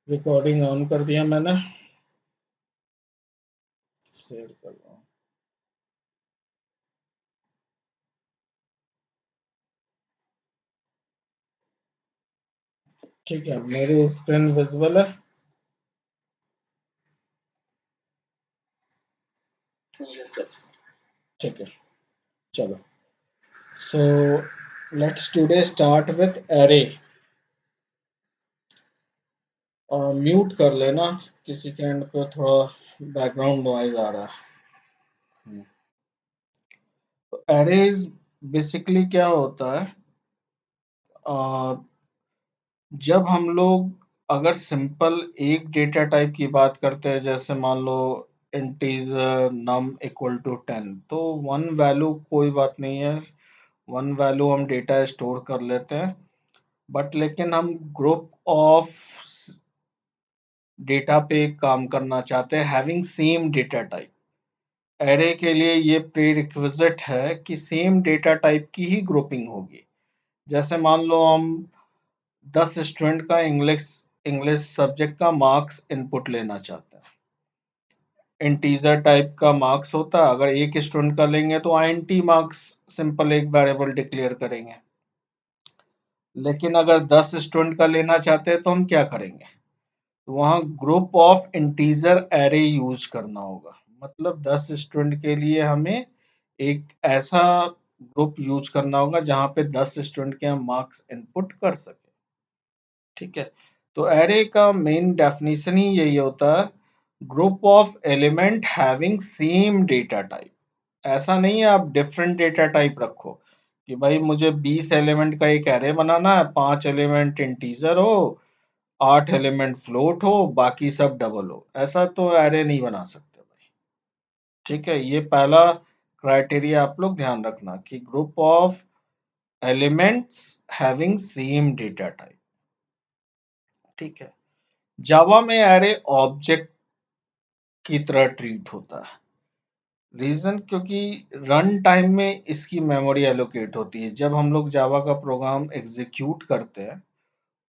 Recording on कर दिया मैंने, शेयर कर रहा हूँ। ठीक है, मेरी स्क्रीन विजिबल है। ठीक है, चलो। So let's today start with array. Mute कर लेना, किसी के एंड पे थोड़ा बैकग्राउंड नॉइज आ रहा है। तो एरेज बेसिकली क्या होता है, अ, जब हम लोग अगर सिंपल एक डेटा टाइप की बात करते हैं, जैसे मान लो इंटीजर नम इक्वल टू 10, तो वन वैल्यू कोई बात नहीं है, वन वैल्यू हम डेटा स्टोर कर लेते हैं। बट लेकिन हम ग्रुप ऑफ डेटा पे काम करना चाहते हैं having same data type. Array के लिए ये प्री रिक्विजिट है कि सेम डेटा टाइप की ही ग्रुपिंग होगी। जैसे मान लो हम 10 स्टूडेंट का इंग्लिश इंग्लिश सब्जेक्ट का मार्क्स इनपुट लेना चाहते हैं। इंटीजर टाइप का मार्क्स होता है, अगर एक स्टूडेंट का लेंगे तो आईएनटी मार्क्स सिंपल एक वेरिएबल डिक्लेयर करेंगे। लेकिन अगर 10 स्टूडेंट का लेना चाहते हैं तो हम क्या करेंगे, तो वहाँ group of integer array use करना होगा। मतलब 10 स्टूडेंट के लिए हमें एक ऐसा ग्रुप यूज करना होगा जहाँ पे 10 स्टूडेंट के हम मार्क्स इनपुट कर सके। ठीक है, तो एरे का मेन डेफिनेशन ही यही होता है, group of element having same data type. ऐसा नहीं है आप डिफरेंट डेटा टाइप रखो कि भाई मुझे 20 एलिमेंट का एक एरे बनाना है, 5 एलिमेंट इंटीजर हो, 8 एलिमेंट फ्लोट हो, बाकी सब डबल हो। ऐसा तो एरे नहीं बना सकते भाई। ठीक है, ये पहला क्राइटेरिया आप लोग ध्यान रखना कि group of elements having same data type. ठीक है, जावा में एरे ऑब्जेक्ट की तरह ट्रीट होता है। रीजन क्योंकि रन टाइम में इसकी मेमोरी एलोकेट होती है। जब हम लोग जावा का प्रोग्राम एग्जीक्यूट करते हैं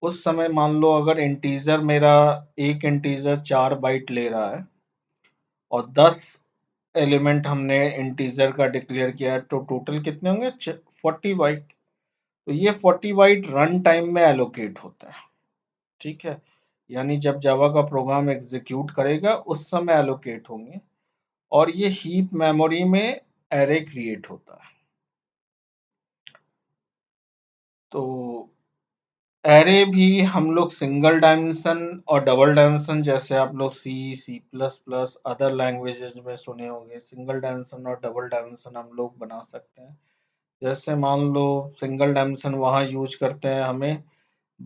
उस समय मान लो अगर इंटीजर मेरा एक इंटीजर 4 बाइट ले रहा है और 10 एलिमेंट हमने इंटीजर का डिक्लेयर किया है, तो टोटल कितने होंगे, 40 बाइट। तो ये 40 बाइट रन टाइम में एलोकेट होता है। ठीक है, यानी जब जावा का प्रोग्राम एग्जीक्यूट करेगा उस समय एलोकेट होंगे, और ये हीप मेमोरी में एरे क्रिएट होता है। तो एरे भी हम लोग सिंगल डायमेंशन और डबल डायमेंशन, जैसे आप लोग C plus plus other languages में सुने होंगे, सिंगल डायमेंशन और डबल डायमेंशन हम लोग बना सकते हैं। जैसे मान लो सिंगल डायमेंशन वहाँ यूज करते हैं, हमें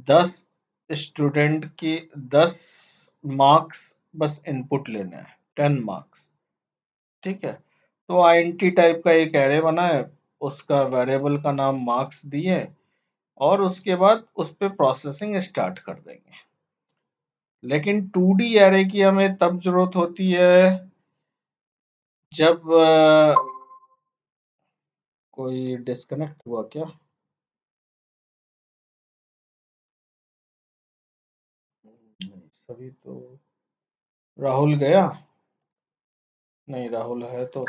10 स्टूडेंट की 10 मार्क्स बस इनपुट लेने हैं, 10 मार्क्स। ठीक है, तो आईएनटी टाइप का एक एरे बना है, उसका वेरिएबल का नाम मार्क्स दिए, और उसके बाद उस पे प्रोसेसिंग स्टार्ट कर देंगे। लेकिन 2D एरे की हमें तब जरूरत होती है जब कोई डिस्कनेक्ट हुआ क्या? सभी तो, राहुल गया? नहीं, राहुल है तो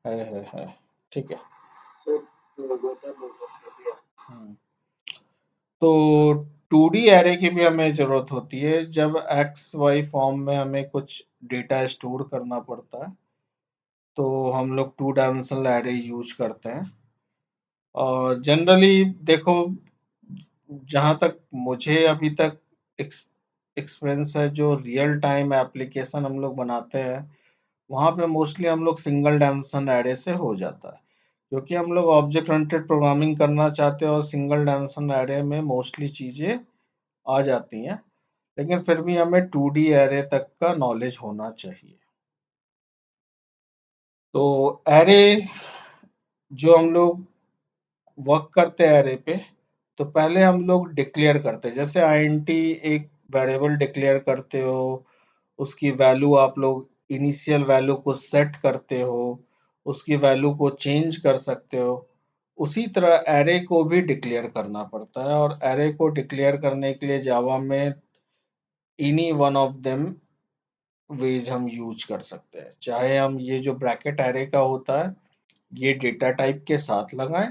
है। ठीक है। हम्म, तो 2D एरे की भी हमें जरूरत होती है जब एक्स वाई फॉर्म में हमें कुछ डेटा स्टोर करना पड़ता है, तो हम लोग 2 डायमेंशनल एरे यूज करते हैं। और जनरली देखो, जहाँ तक मुझे अभी तक एक्सपीरियंस है, जो रियल टाइम एप्लीकेशन हम लोग बनाते हैं वहाँ पे मोस्टली हम लोग सिंगल डायमेंशन एरे से हो जाता है, क्योंकि हम लोग ऑब्जेक्ट ओरिएंटेड प्रोग्रामिंग करना चाहते हैं और सिंगल डायमेंशन एरे में मोस्टली चीज़ें आ जाती हैं। लेकिन फिर भी हमें 2D एरे तक का नॉलेज होना चाहिए। तो एरे जो हम लोग वर्क करते हैं एरे पे, तो पहले हम लोग डिक्लेयर करते हैं, जैसे आईएनटी एक वेरिएबल डिक्लेयर करते हो, उसकी वैल्यू आप लोग इनिशियल वैल्यू को सेट करते हो, उसकी वैल्यू को चेंज कर सकते हो। उसी तरह एरे को भी डिक्लेयर करना पड़ता है, और एरे को डिक्लेयर करने के लिए जावा में any one of them ways हम यूज कर सकते हैं। चाहे हम ये जो ब्रैकेट एरे का होता है ये डेटा टाइप के साथ लगाएं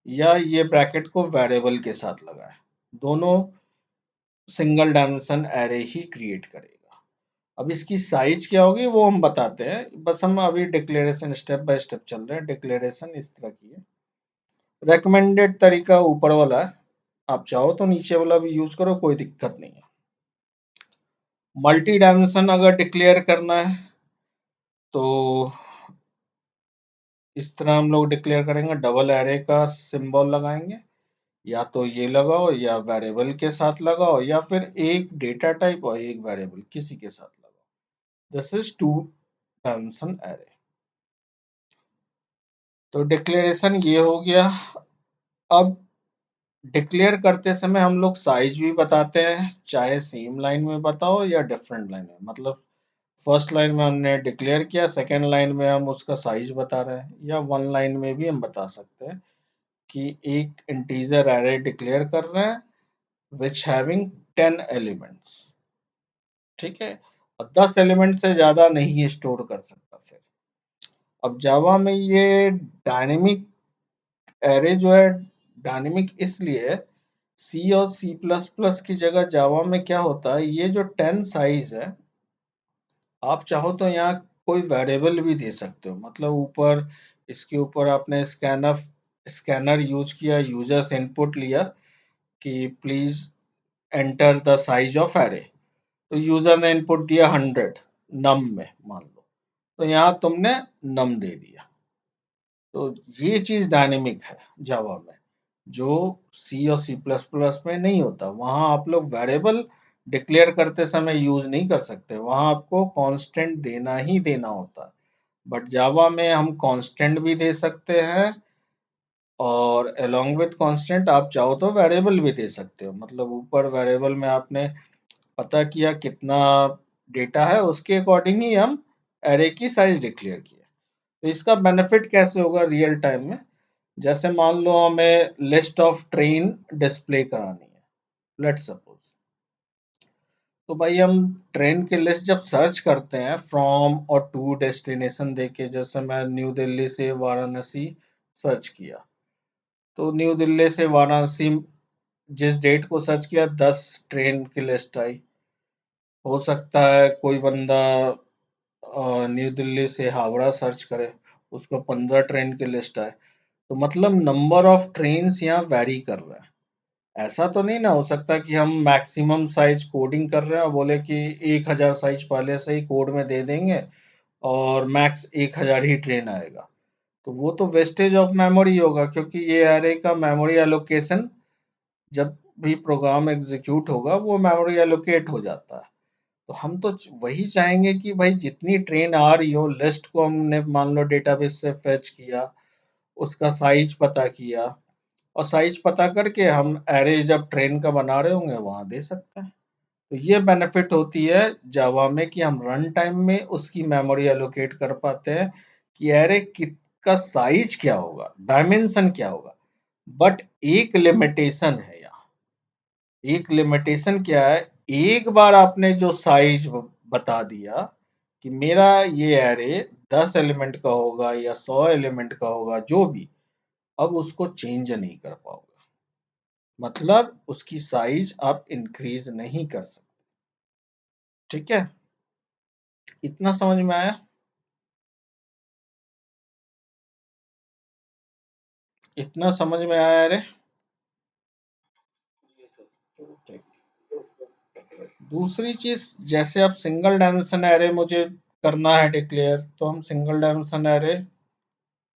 या ये ब्रैकेट को वेरिएबल के साथ लगाएं, दोनों सिंगल डायमेंशन एरे ही क्रिएट करेगा। अब इसकी साइज क्या होगी वो हम बताते हैं, बस हम अभी डिक्लेरेशन स्टेप बाय स्टेप चल रहे हैं। डिक्लेरेशन इस तरह की है, रेकमेंडेड तरीका ऊपर वाला है, आप चाहो तो नीचे वाला भी यूज करो, कोई दिक्कत नहीं है। मल्टी डायमेंशन अगर डिक्लेयर करना है तो इस तरह हम लोग डिक्लेयर करेंगे, डबल एरे का सिंबल लगाएंगे, या तो ये लगाओ या वेरिएबल के साथ लगाओ या फिर एक डेटा टाइप और एक वेरिएबल किसी के साथ लगाओ। This is two dimension array. तो डिक्लेरेशन ये हो गया। अब डिक्लेयर करते समय हम लोग साइज भी बताते हैं, चाहे सेम लाइन में बताओ या डिफरेंट लाइन में। मतलब फर्स्ट लाइन में हमने डिक्लेयर किया, सेकेंड लाइन में हम उसका साइज बता रहे हैं, या वन लाइन में भी हम बता सकते हैं कि एक इंटीजर एरे डिक्लेयर कर रहे हैं विच हैविंग 10 एलिमेंट्स। ठीक है, और 10 एलिमेंट से ज्यादा नहीं स्टोर कर सकता फिर। अब जावा में ये डायनेमिक एरे जो है, डायनेमिक इसलिए है, सी और सी प्लस प्लस की जगह जावा में क्या होता है, ये जो 10 साइज है आप चाहो तो यहाँ कोई वेरिएबल भी दे सकते हो। मतलब ऊपर इसके ऊपर आपने स्कैनर यूज किया, यूजर्स इनपुट लिया कि please enter the size of array, तो यूजर ने इनपुट दिया 100 नम में मान लो, तो यहाँ तुमने नम दे दिया। तो ये चीज डायनेमिक है जावा में, जो सी और सी प्लस प्लस में नहीं होता। वहां आप लोग वेरिएबल डिक्लेयर करते समय यूज नहीं कर सकते, वहां आपको कांस्टेंट देना ही देना होता है। बट जावा में हम कांस्टेंट भी दे सकते हैं, और अलोंग विथ कांस्टेंट आप चाहो तो वेरिएबल भी दे सकते हो। मतलब ऊपर वेरिएबल में आपने पता किया कितना डेटा है, उसके अकॉर्डिंग ही हम एरे की साइज डिक्लेयर किया। तो इसका बेनिफिट कैसे होगा रियल टाइम में, जैसे मान लो हमें लिस्ट ऑफ ट्रेन डिस्प्ले करानी है, लेट्स सपोज, तो भाई हम ट्रेन की लिस्ट जब सर्च करते हैं फ्रॉम और टू डेस्टिनेशन देके, जैसे मैं न्यू दिल्ली से वाराणसी सर्च किया, तो न्यू दिल्ली से वाराणसी जिस डेट को सर्च किया 10 ट्रेन की लिस्ट आई। हो सकता है कोई बंदा न्यू दिल्ली से हावड़ा सर्च करे, उसको 15 ट्रेन की लिस्ट आए। तो मतलब नंबर ऑफ ट्रेन्स यहाँ वैरी कर रहे हैं। ऐसा तो नहीं ना हो सकता कि हम मैक्सिमम साइज कोडिंग कर रहे हैं और बोले कि 1000 साइज पहले से ही कोड में दे देंगे और मैक्स 1000 ही ट्रेन आएगा। तो वो तो वेस्टेज ऑफ मेमोरी होगा, क्योंकि ये एरे का मेमोरी एलोकेशन जब भी प्रोग्राम एग्जीक्यूट होगा वो मेमोरी एलोकेट हो जाता है। तो हम तो वही चाहेंगे कि भाई जितनी ट्रेन आ रही हो, लिस्ट को हमने मान लो डेटाबेस से फेच किया, उसका साइज पता किया, और साइज पता करके हम एरे जब ट्रेन का बना रहे होंगे वहां दे सकते हैं। तो ये बेनिफिट होती है जावा में कि हम रन टाइम में उसकी मेमोरी एलोकेट कर पाते हैं कि एरे का साइज क्या होगा, डायमेंशन क्या होगा। बट एक लिमिटेशन है यहाँ। एक लिमिटेशन क्या है, एक बार आपने जो साइज बता दिया कि मेरा ये एरे 10 एलिमेंट का होगा या 100 एलिमेंट का होगा, जो भी, अब उसको चेंज नहीं कर पाओगे। मतलब उसकी साइज आप इंक्रीज नहीं कर सकते। ठीक है, इतना समझ में आया? इतना समझ में आया रे? ठीक। दूसरी चीज, जैसे अब सिंगल डायमेंशन एरे मुझे करना है डिक्लेयर, तो हम सिंगल डायमेंशन एरे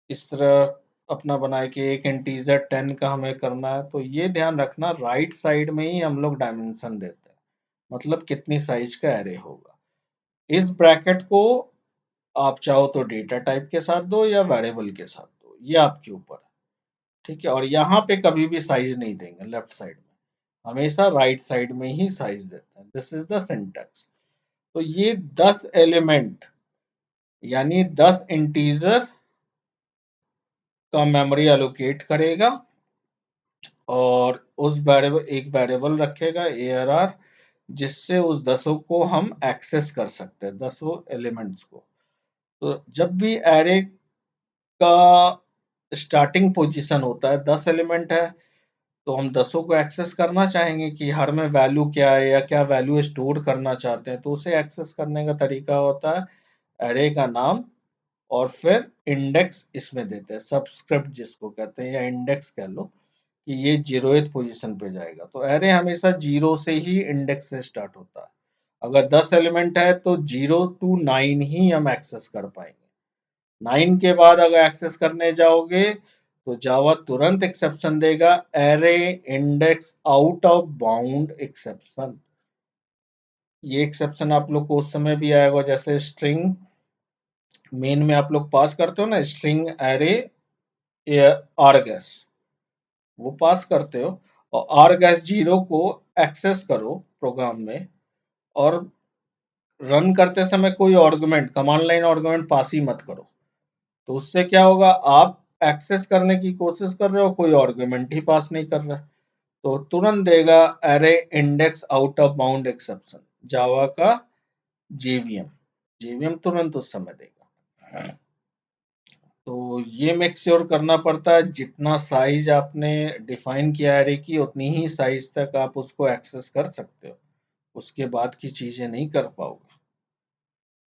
इस तरह अपना बनाए कि एक इंटीजर 10 का हमें करना है। तो ये ध्यान रखना, राइट साइड में ही हम लोग डायमेंशन देते हैं, मतलब कितनी साइज का एरे होगा। इस ब्रैकेट को आप चाहो तो डेटा टाइप के साथ दो या वेरिएबल के साथ दो, ये आपके ऊपर है। ठीक है, और यहाँ पे कभी भी साइज नहीं देंगे लेफ्ट साइड में, हमेशा राइट साइड में ही साइज देते हैं। This is the syntax. तो ये 10 एलिमेंट यानी 10 इंटीजर का मेमोरी एलोकेट करेगा, और उस वेरिएबल एक वेरिएबल रखेगा ARR जिससे उस 10 को हम एक्सेस कर सकते हैं, 10 एलिमेंट्स को। तो जब भी एरे का स्टार्टिंग पोजीशन होता है 10 एलिमेंट है, तो हम 10 को एक्सेस करना चाहेंगे कि हर में वैल्यू क्या है या क्या वैल्यू स्टोर करना चाहते हैं, तो उसे एक्सेस करने का तरीका होता है एरे का नाम और फिर इंडेक्स इसमें देते हैं, सबस्क्रिप्ट जिसको कहते हैं, या इंडेक्स कह लो कि ये 0th पोजीशन पे जाएगा। तो एरे हमेशा 0 से ही इंडेक्स से स्टार्ट होता है। अगर 10 एलिमेंट है तो 0 to 9 ही हम एक्सेस कर पाएंगे। 9 के बाद अगर एक्सेस करने जाओगे तो जावा तुरंत एक्सेप्शन देगा, array index out of bound exception. ये एक्सेप्शन आप लोग को उस समय भी आएगा जैसे स्ट्रिंग मेन में आप लोग पास करते हो ना, स्ट्रिंग एरे आरगैस, वो पास करते हो और आरगैस 0 को एक्सेस करो प्रोग्राम में, और रन करते समय कोई आर्गुमेंट, कमांड लाइन आर्गुमेंट पास ही मत करो। तो उससे क्या होगा, आप एक्सेस करने की कोशिश कर रहे हो, कोई आर्गुमेंट ही पास नहीं कर रहा है, तो तुरंत देगा array index out of bound exception, Java का जेवीएम, जेवीएम तुरंत उस समय देगा। तो ये मेक श्योर करना पड़ता है जितना साइज आपने डिफाइन किया एरे की उतनी ही साइज तक आप उसको एक्सेस कर सकते हो, उसके बाद की चीजें नहीं कर पाओगे।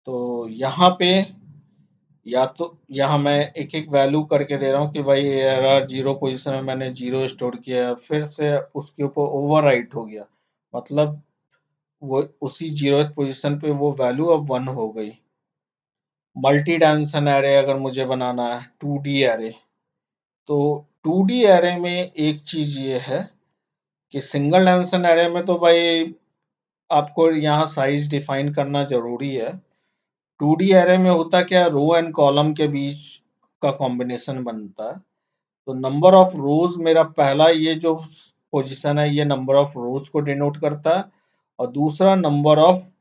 तो यहाँ पे या तो यहाँ मैं एक एक वैल्यू करके दे रहा हूँ कि भाई एरर 0 पोजीशन में मैंने 0 स्टोर किया, फिर से उसके ऊपर ओवरराइट हो गया, मतलब वो उसी 0th पोजीशन पे वो वैल्यू अब 1 हो गई। मल्टी डायमेंशन एरे अगर मुझे बनाना है 2D एरे, तो 2D एरे में एक चीज ये है कि सिंगल डायमेंशन एरे में तो भाई आपको यहाँ साइज डिफाइन करना जरूरी है। 2D एरे में होता क्या, रो एंड कॉलम के बीच का कॉम्बिनेशन बनता है। तो नंबर ऑफ रोज मेरा पहला ये जो पोजीशन है ये नंबर ऑफ रोज को डिनोट करता है, और दूसरा नंबर ऑफ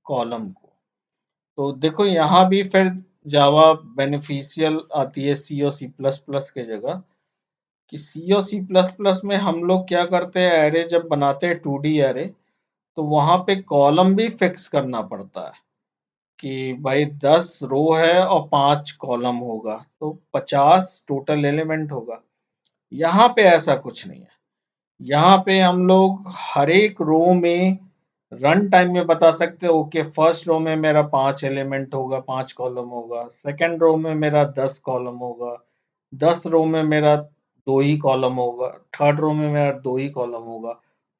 कॉलम को। तो देखो यहाँ भी फिर जावा बेनिफिशियल आती है सी और सी प्लस प्लस के जगह, कि सी और सी प्लस प्लस में हम लोग क्या करते हैं, एरे जब बनाते हैं 2D एरे, तो वहां पे कॉलम भी फिक्स करना पड़ता है कि भाई 10 रो है और 5 कॉलम होगा, तो 50 टोटल एलिमेंट होगा। यहाँ पे ऐसा कुछ नहीं है। यहाँ पे हम लोग हर एक रो में रन टाइम में बता सकते हैं, ओके फर्स्ट रो में मेरा 5 एलिमेंट होगा, 5 कॉलम होगा, सेकंड रो में मेरा 10 कॉलम होगा, 10 रो में मेरा 2 ही कॉलम होगा, थर्ड रो में मेरा 2 ही कॉलम होगा,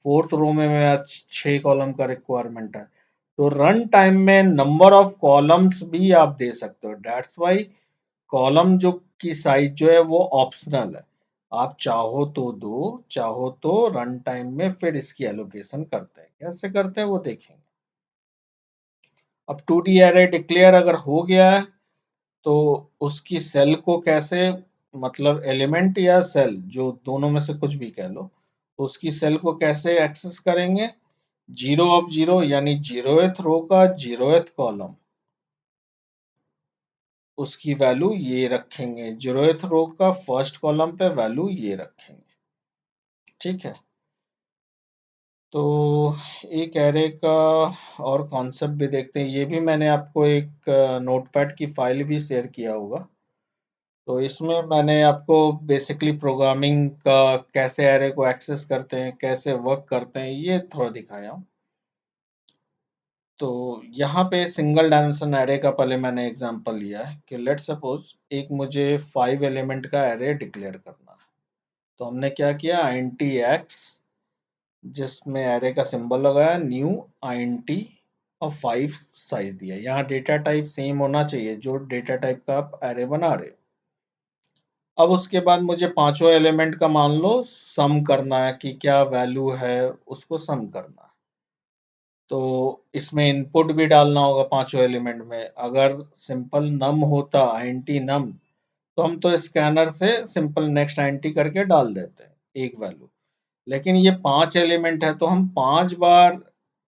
फोर्थ रो में मेरा 6 कॉलम का रिक्वायरमेंट है। तो रन टाइम में नंबर ऑफ कॉलम्स भी आप दे सकते हो, दैट्स वाई कॉलम जो की साइज जो है वो ऑप्शनल है। आप चाहो तो दो, चाहो तो रन टाइम में फिर इसकी एलोकेशन करते हैं, कैसे करते हैं वो देखेंगे। अब 2D एरे डिक्लेयर अगर हो गया है तो उसकी सेल को कैसे, मतलब एलिमेंट या सेल जो दोनों में से कुछ भी कह लो, तो उसकी सेल को कैसे एक्सेस करेंगे, 0 ऑफ 0 यानी 0th रो का 0th कॉलम, उसकी वैल्यू ये रखेंगे, 0th रो का फर्स्ट कॉलम पे वैल्यू ये रखेंगे। ठीक है। तो एक एरे का और कॉन्सेप्ट भी देखते हैं, ये भी मैंने आपको एक नोटपैड की फाइल भी शेयर किया होगा। तो इसमें मैंने आपको बेसिकली प्रोग्रामिंग का कैसे एरे को एक्सेस करते हैं, कैसे वर्क करते हैं, ये थोड़ा दिखाया हूँ। तो यहाँ पे सिंगल डायमेंशन एरे का पहले मैंने एग्जांपल लिया है कि लेट सपोज एक मुझे 5 एलिमेंट का एरे डिक्लेयर करना है। तो हमने क्या किया, इंट एक्स, जिसमें एरे का सिंबल लगाया, न्यू इंट और 5 साइज दिया। यहाँ डेटा टाइप सेम होना चाहिए जो डेटा टाइप का आप एरे बना रहे हो। अब उसके बाद मुझे पांचों एलिमेंट का मान लो सम करना है कि क्या वैल्यू है, उसको सम करना है। तो इसमें इनपुट भी डालना होगा पांचों एलिमेंट में। अगर सिंपल नम होता, आईएनटी नम, तो हम तो स्कैनर से सिंपल नेक्स्ट आईएनटी करके डाल देते हैं एक वैल्यू। लेकिन ये 5 एलिमेंट है तो हम 5 बार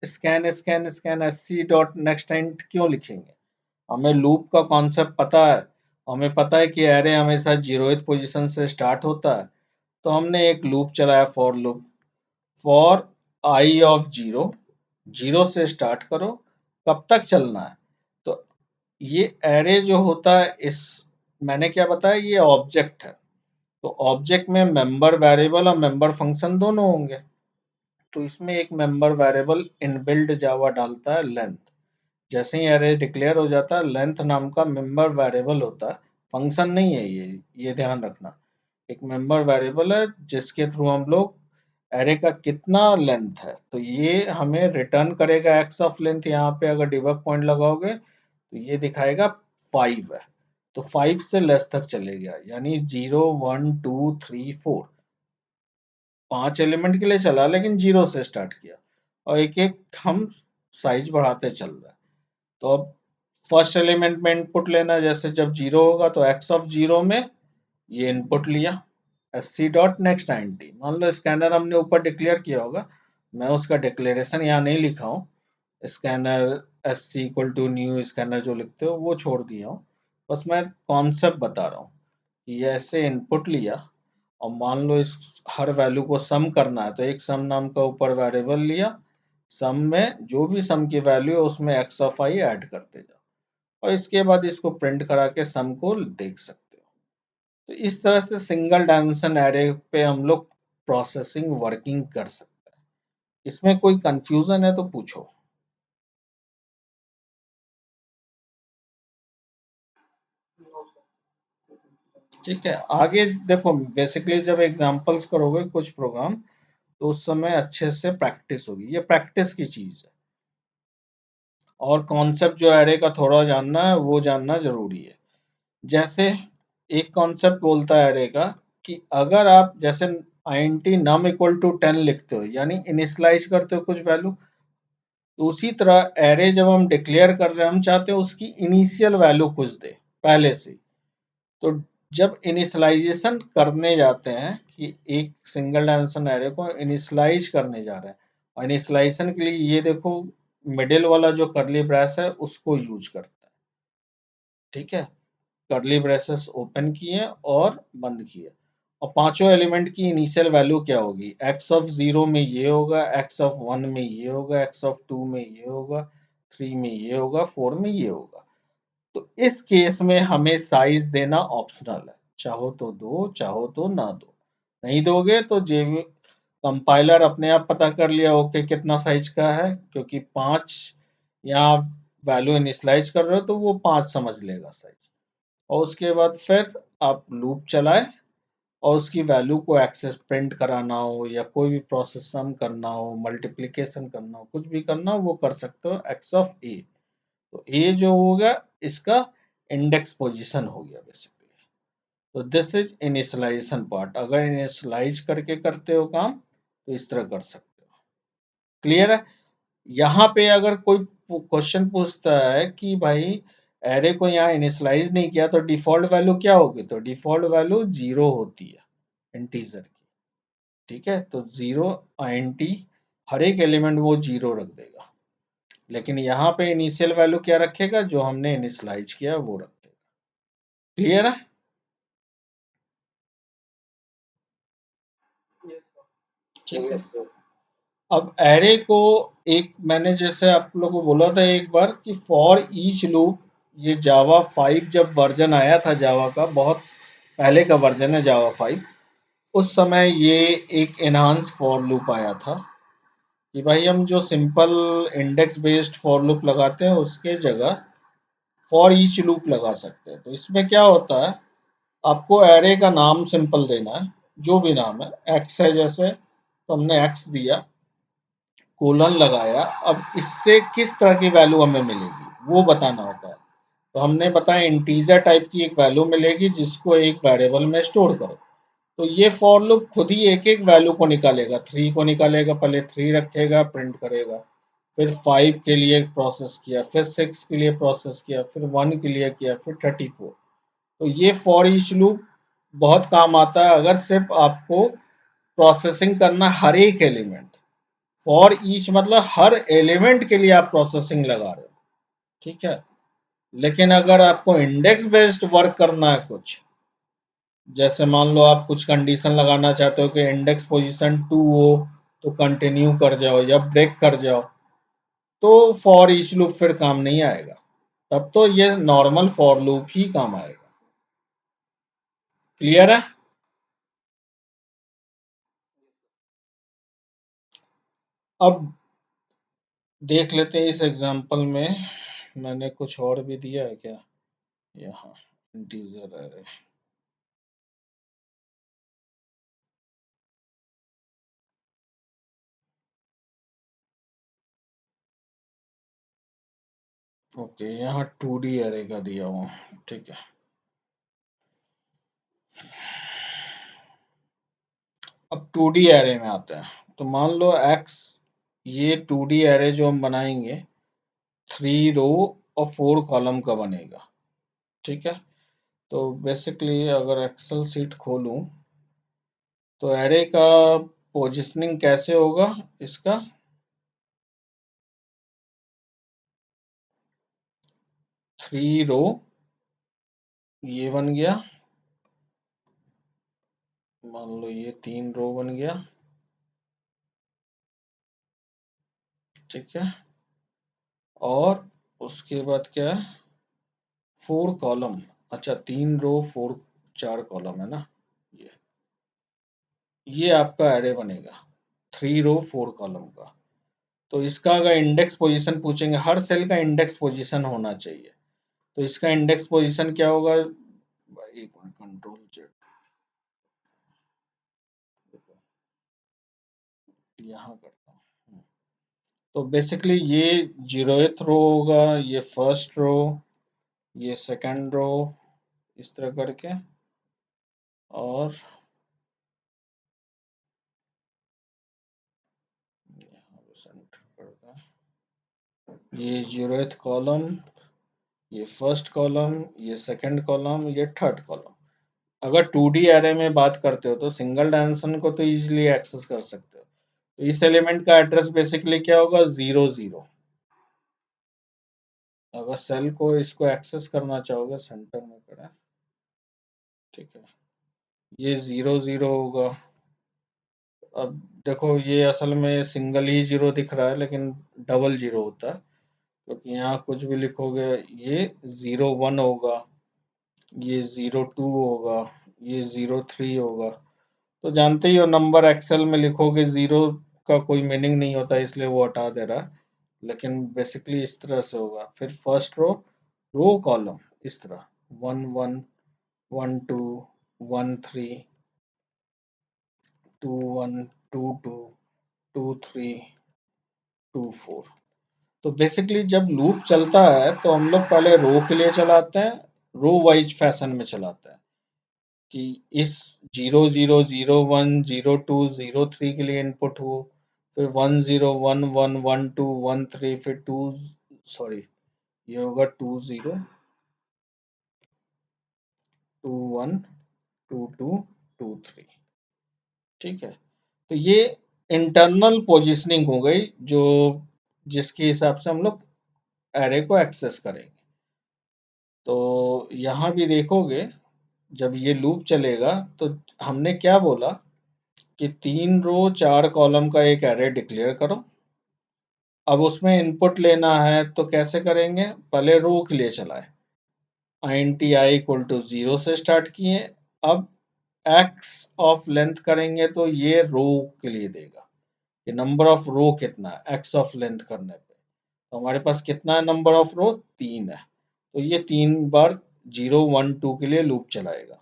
scan scan scan SC dot next INT क्यों लिखेंगे। हमें लूप का कॉन्सेप्ट पता है, हमें पता है कि एरे हमेशा 0th पोजीशन से स्टार्ट होता है। तो हमने एक लूप चलाया, for loop, for I of 0, 0 से स्टार्ट करो, कब तक चलना है। तो ये एरे जो होता है, इस मैंने क्या बताया, ये ऑब्जेक्ट है। तो ऑब्जेक्ट में मेंबर वेरिएबल और मेंबर फंक्शन दोनों होंगे। तो इसमें एक मेंबर वेरिएबल इनबिल्ट जावा डालता है लेंथ। जैसे ही एरे डिक्लेयर हो जाता है, लेंथ नाम का मेंबर वेरिएबल होता है, फंक्शन नहीं है ये ध्यान रखना। एक मेंबर वेरिएबल है जिसके थ्रू हम लोग एरे का कितना लेंथ है, तो ये हमें रिटर्न करेगा एक्स ऑफ लेंथ। यहाँ पे अगर डिबग पॉइंट लगाओगे तो ये दिखाएगा 5 है, तो 5 से लेस तक चलेगा, यानी 0 1 2 3 4 5 एलिमेंट के लिए चला, लेकिन 0 से स्टार्ट किया और एक एक हम साइज बढ़ाते चल रहे हैं। तो अब फर्स्ट एलिमेंट में इनपुट लेना, जैसे जब 0 होगा तो एक्स ऑफ 0 में ये इनपुट लिया, S C dot next INT. मान लो स्कैनर हमने ऊपर डिक्लेयर किया होगा, मैं उसका डिक्लेरेशन यहाँ नहीं लिखा हूँ। Scanner S C equal to new scanner जो लिखते हो वो छोड़ दिया हूँ, बस मैं कॉन्सेप्ट बता रहा हूँ कि ये ऐसे इनपुट लिया और मान लो इस हर वैल्यू को सम करना है, तो एक सम नाम का ऊपर वेरिएबल लिया, सम में जो भी सम की वैल्यू है उसमें एक्स ऑफ आई ऐड करते जाओ, और इसके बाद इसको प्रिंट करा के सम को देख सकते हो। तो इस तरह से सिंगल डायमेंशन एरे पे हम लोग प्रोसेसिंग वर्किंग कर सकते हैं। इसमें कोई कंफ्यूजन है तो पूछो। ठीक है, आगे देखो, बेसिकली जब एग्जांपल्स करोगे कुछ प्रोग्राम, तो उस समय अच्छे से प्रैक्टिस होगी, ये प्रैक्टिस की चीज है। और कॉन्सेप्ट जो एरे का थोड़ा जानना है वो जानना जरूरी है। जैसे एक कॉन्सेप्ट बोलता है एरे का कि अगर आप जैसे int num इक्वल टू 10 लिखते हो, यानी इनिशियलाइज करते हो कुछ वैल्यू, तो उसी तरह एरे जब हम डिक्लेयर कर रहे हैं, हम चाहते हैं उसकी इनिशियल वैल्यू कुछ दे पहले से। तो जब इनिशियलाइजेशन करने जाते हैं कि एक सिंगल डायमेंशन एरे को इनिशियलाइज करने जा रहे हैं, और इनिशियलाइजेशन के लिए ये देखो मिडिल वाला जो करली ब्रैस है उसको यूज करता है। ठीक है, कर्ली ब्रेसेस ओपन किए और बंद किए, और पांचों एलिमेंट की इनिशियल वैल्यू क्या होगी, एक्स ऑफ 0 में ये होगा, एक्स ऑफ 1 में ये होगा, एक्स ऑफ 2 में ये होगा, 3 में ये होगा, 4 में ये होगा। तो इस केस में हमें साइज देना ऑप्शनल है, चाहो तो दो, चाहो तो ना दो। नहीं दोगे तो जे कंपाइलर अपने आप पता कर लिया ओके कितना साइज का है, क्योंकि 5 यहाँ वैल्यू इनिशियलाइज कर रहे हो तो वो 5 समझ लेगा साइज। और उसके बाद फिर आप लूप चलाए, और उसकी वैल्यू को एक्सेस प्रिंट कराना हो या कोई भी प्रोसेस सम करना हो, मल्टीप्लिकेशन करना हो, कुछ भी करना हो वो कर सकते हो एक्स ऑफ ए। तो ए जो होगा इसका इंडेक्स पोजीशन हो गया बेसिकली। तो दिस इज इनिशियलाइजेशन पार्ट। अगर इनिशियलाइज करके करते हो काम तो इस तरह कर सकते हो। क्लियर है। यहाँ पे अगर कोई क्वेश्चन पूछता है कि भाई एरे को यहाँ इनिशियलाइज नहीं किया तो डिफॉल्ट वैल्यू क्या होगी, तो डिफॉल्ट वैल्यू 0 होती है इंटीजर की। ठीक है, तो 0 आईएनटी हर एक एलिमेंट वो 0 रख देगा, लेकिन यहाँ पे इनिशियल वैल्यू क्या रखेगा, जो हमने इनिशियलाइज किया वो रख देगा। क्लियर है। ठीक है, अब एरे को एक मैंने जैसे आप लोगों को बोला था एक बार कि फॉर ईच लूप, ये जावा 5 जब वर्जन आया था जावा का, बहुत पहले का वर्जन है जावा 5, उस समय ये एक एनहांस फॉर लूप आया था कि भाई हम जो simple index based for loop लगाते हैं उसके जगह फॉर ईच लूप लगा सकते हैं। तो इसमें क्या होता है, आपको एरे का नाम सिंपल देना है, जो भी नाम है, एक्स है जैसे तो हमने एक्स दिया, कोलन लगाया, अब इससे किस तरह की वैल्यू हमें मिलेगी वो बताना होता है। तो हमने बताया इंटीजर टाइप की एक वैल्यू मिलेगी जिसको एक वेरिएबल में स्टोर करो। तो ये फॉर लूप खुद ही एक एक वैल्यू को निकालेगा, 3 को निकालेगा, पहले 3 रखेगा, प्रिंट करेगा, फिर 5 के लिए प्रोसेस किया, फिर 6 के लिए प्रोसेस किया, फिर 1 के लिए किया, फिर 34। तो ये फॉर ईच लूप बहुत काम आता है अगर सिर्फ आपको प्रोसेसिंग करना हर एक एलिमेंट। फॉर ईच मतलब हर एलिमेंट के लिए आप प्रोसेसिंग लगा रहे हो। ठीक है, लेकिन अगर आपको इंडेक्स बेस्ड वर्क करना है कुछ, जैसे मान लो आप कुछ कंडीशन लगाना चाहते हो कि इंडेक्स पोजीशन 2 हो तो कंटिन्यू कर जाओ या ब्रेक कर जाओ, तो फॉर ईच लूप फिर काम नहीं आएगा। तब तो ये नॉर्मल फॉर लूप ही काम आएगा। क्लियर है? अब देख लेते हैं इस एग्जांपल में मैंने कुछ और भी दिया है क्या यहाँ। इंटीजर अरे, ओके, यहाँ 2D अरे का दिया हुआ, ठीक है। अब 2D एरे में आते हैं, तो मान लो x, ये 2D एरे जो हम बनाएंगे 3 रो और 4 कॉलम का बनेगा, ठीक है। तो बेसिकली अगर एक्सेल सीट खोलूं तो एरे का पोजिशनिंग कैसे होगा इसका, 3 रो ये बन गया, मान लो ये 3 रो बन गया, ठीक है। और उसके बाद क्या है, 4 कॉलम, अच्छा 3 रो 4 है ना, ये ये आपका एरे बनेगा 3 रो 4 कॉलम का। तो इसका अगर इंडेक्स पोजीशन पूछेंगे, हर सेल का इंडेक्स पोजीशन होना चाहिए, तो इसका इंडेक्स पोजीशन क्या होगा, एक मिनट, कंट्रोल जेड, यहाँ करता हूँ। तो बेसिकली ये 0th रो होगा, ये फर्स्ट रो, ये सेकंड रो, इस तरह करके, और यहाँ पे सेंटर करता है, ये 0th कॉलम, ये फर्स्ट कॉलम, ये सेकंड कॉलम, ये थर्ड कॉलम। अगर 2D एरे में बात करते हो तो सिंगल डायमेंशन को तो इजीली एक्सेस कर सकते हो। तो इस एलिमेंट का एड्रेस बेसिकली क्या होगा, 0 0। अगर सेल को इसको एक्सेस करना चाहोगे, सेंटर में करें, ठीक है, ये 0 0 होगा। अब देखो ये असल में सिंगल ही जीरो दिख रहा है, लेकिन डबल जीरो होता है, क्योंकि यहाँ कुछ भी लिखोगे ये 0 1 होगा, ये 0 2 होगा, ये 0 3 होगा। तो जानते ही हो नंबर एक्सेल में लिखोगे जीरो का कोई मीनिंग नहीं होता, इसलिए वो हटा दे रहा है। लेकिन बेसिकली इस तरह से होगा, फिर फर्स्ट रो, रो कॉलम इस तरह, 1 1 1 2 1 3 2 1 2 2 2 3 2 4। तो बेसिकली जब लूप चलता है तो हम लोग पहले रो के लिए चलाते हैं, रो वाइज फैशन में चलाते हैं, कि इस 0 0 0 1 0 2 0 3 के लिए इनपुट हो, फिर 1 0 1 1 1 2 1 3, फिर 2, सॉरी, ये होगा 2 0 2 1 2 2 2 3, ठीक है। तो ये इंटरनल पोजीशनिंग हो गई, जो जिसके हिसाब से हम लोग एरे को एक्सेस करेंगे। तो यहाँ भी देखोगे जब ये लूप चलेगा तो हमने क्या बोला कि 3 रो 4 कॉलम का एक एरे डिक्लेयर करो। अब उसमें इनपुट लेना है तो कैसे करेंगे, पहले रो के लिए चलाए, इंट आई इक्वल टू 0 से स्टार्ट किए। अब एक्स ऑफ लेंथ करेंगे तो ये रो के लिए देगा, ये नंबर ऑफ रो कितना है एक्स ऑफ लेंथ करने पे, तो हमारे पास कितना है नंबर ऑफ रो, 3 है। तो ये 3 बार 0 1 2 के लिए लूप चलाएगा,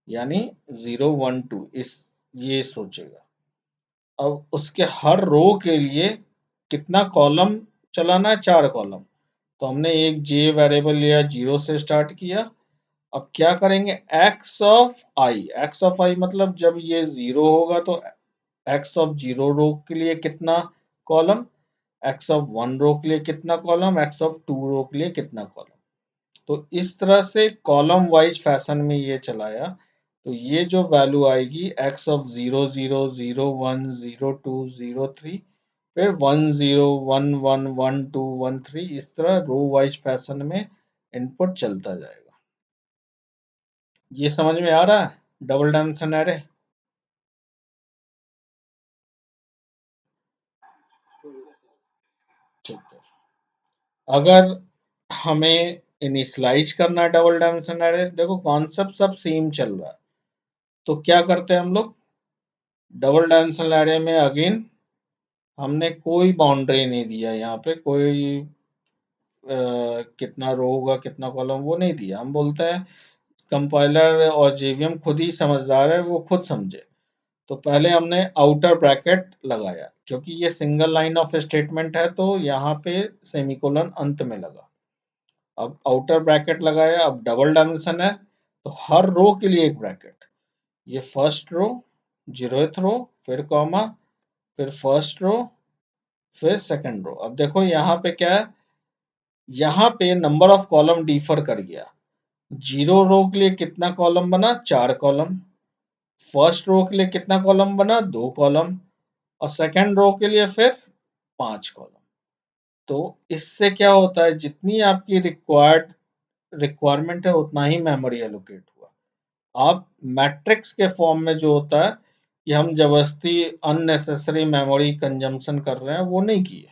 यानी 0 1 2 इस, ये सोचेगा। अब उसके हर रो के लिए कितना कॉलम चलाना है, 4 कॉलम। तो हमने एक जे वेरिएबल लिया, 0 से स्टार्ट किया। अब क्या करेंगे, x of i, x of i मतलब जब ये 0 होगा तो एक्स ऑफ 0 रो के लिए कितना कॉलम, एक्स ऑफ 1 रो के लिए कितना कॉलम, एक्स ऑफ 2 रो के लिए कितना कॉलम। तो इस तरह से कॉलम वाइज फैशन में ये चलाया। तो ये जो वैल्यू आएगी एक्स ऑफ 0 0 0 1 0 2 0 3, फिर 1 0 1 1 1 2 1 3, इस तरह रो वाइज फैशन में इनपुट चलता जाएगा। ये समझ में आ रहा है डबल डायमेंशन एरे? ठीक है। अगर हमें इनिशियलाइज करना है डबल डायमेंशन एरे, देखो कॉन्सेप्ट सब सेम चल रहा है, तो क्या करते हैं हम लोग, डबल डायमेंशनल एरे में अगेन हमने कोई बाउंड्री नहीं दिया, यहाँ पे कोई कितना रो होगा कितना कॉलम वो नहीं दिया। हम बोलते हैं कंपाइलर और जेवीएम खुद ही समझदार है, वो खुद समझे। तो पहले हमने आउटर ब्रैकेट लगाया, क्योंकि ये सिंगल लाइन ऑफ स्टेटमेंट है, तो यहाँ पे सेमीकोलन अंत में लगा। अब आउटर ब्रैकेट लगाया, अब डबल डायमेंशन है तो हर रो के लिए एक ब्रैकेट, ये फर्स्ट रो, जीरोथ रो, फिर कॉमा, फिर फर्स्ट रो, फिर सेकंड रो। अब देखो यहाँ पे क्या है, यहाँ पे नंबर ऑफ कॉलम डिफर कर गया। जीरो रो के लिए कितना कॉलम बना, 4 कॉलम। फर्स्ट रो के लिए कितना कॉलम बना, 2 कॉलम। और सेकंड रो के लिए फिर 5 कॉलम। तो इससे क्या होता है, जितनी आपकी रिक्वायरमेंट है उतना ही मेमोरी एलोकेट हुआ। आप मैट्रिक्स के फॉर्म में जो होता है कि हम जबरदस्ती अननेसेसरी मेमोरी कंजम्पशन कर रहे हैं, वो नहीं किए।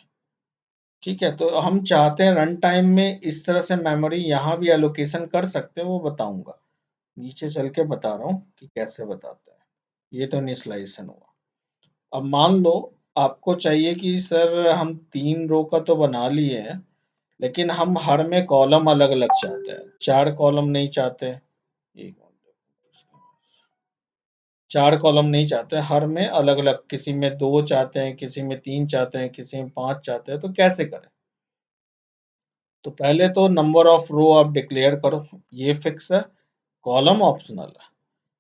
ठीक है, तो हम चाहते हैं रन टाइम में इस तरह से मेमोरी यहाँ भी एलोकेशन कर सकते हैं, वो बताऊंगा। नीचे चल के बता रहा हूँ कि कैसे बताते हैं। ये तो इनिशियलाइजेशन हुआ। अब मान लो आपको चाहिए कि सर हम 3 रो का तो बना लिए हैं, लेकिन हम हर में कॉलम अलग अलग चाहते हैं, 4 कॉलम नहीं चाहते। एक मिनट, 4 कॉलम नहीं चाहते, हर में अलग अलग, किसी में 2 चाहते हैं, किसी में 3 चाहते हैं, किसी में 5 चाहते हैं, तो कैसे करें। तो पहले तो नंबर ऑफ रो आप डिक्लेयर करो, ये फिक्स है। कॉलम ऑप्शनल है,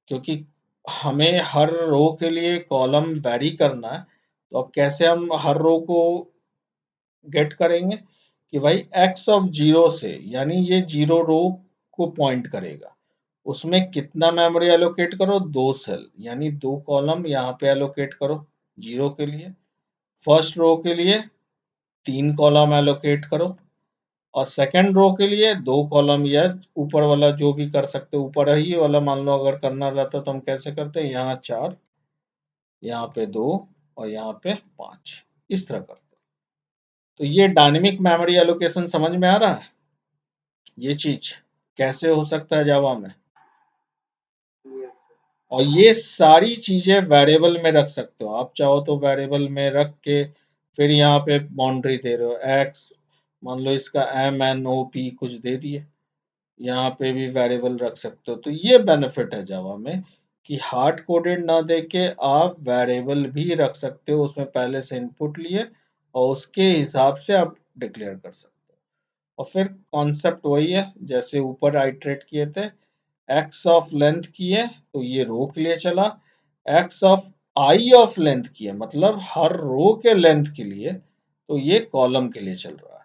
क्योंकि हमें हर रो के लिए कॉलम वैरी करना है। तो अब कैसे हम हर रो को गेट करेंगे कि भाई एक्स ऑफ जीरो से, यानी ये जीरो रो को पॉइंट करेगा, उसमें कितना मेमोरी एलोकेट करो, 2 सेल, यानी 2 कॉलम यहाँ पे एलोकेट करो जीरो के लिए। फर्स्ट रो के लिए 3 कॉलम एलोकेट करो, और सेकंड रो के लिए 2 कॉलम, या ऊपर वाला जो भी कर सकते हो, ऊपर ही वाला मान लो अगर करना रहता तो हम कैसे करते हैं, यहाँ 4, यहाँ पे 2, और यहाँ पे 5, इस तरह करते। तो ये डायनेमिक मेमोरी एलोकेशन समझ में आ रहा है, ये चीज कैसे हो सकता है जावा में। और ये सारी चीजें वेरिएबल में रख सकते हो, आप चाहो तो वेरिएबल में रख के फिर यहाँ पे बाउंड्री दे रहे हो एक्स, मान लो इसका एम एन ओ पी कुछ दे दिए, यहाँ पे भी वेरिएबल रख सकते हो। तो ये बेनिफिट है जावा में कि हार्ड कोडेड ना दे के आप वेरिएबल भी रख सकते हो, उसमें पहले से इनपुट लिए और उसके हिसाब से आप डिक्लेयर कर सकते हो। और फिर कॉन्सेप्ट वही है जैसे ऊपर आइटरेट किए थे, एक्स ऑफ लेंथ किए तो ये रो के लिए चला, x of I of length किए मतलब हर रो के लेंथ के लिए, तो ये कॉलम के लिए चल रहा है।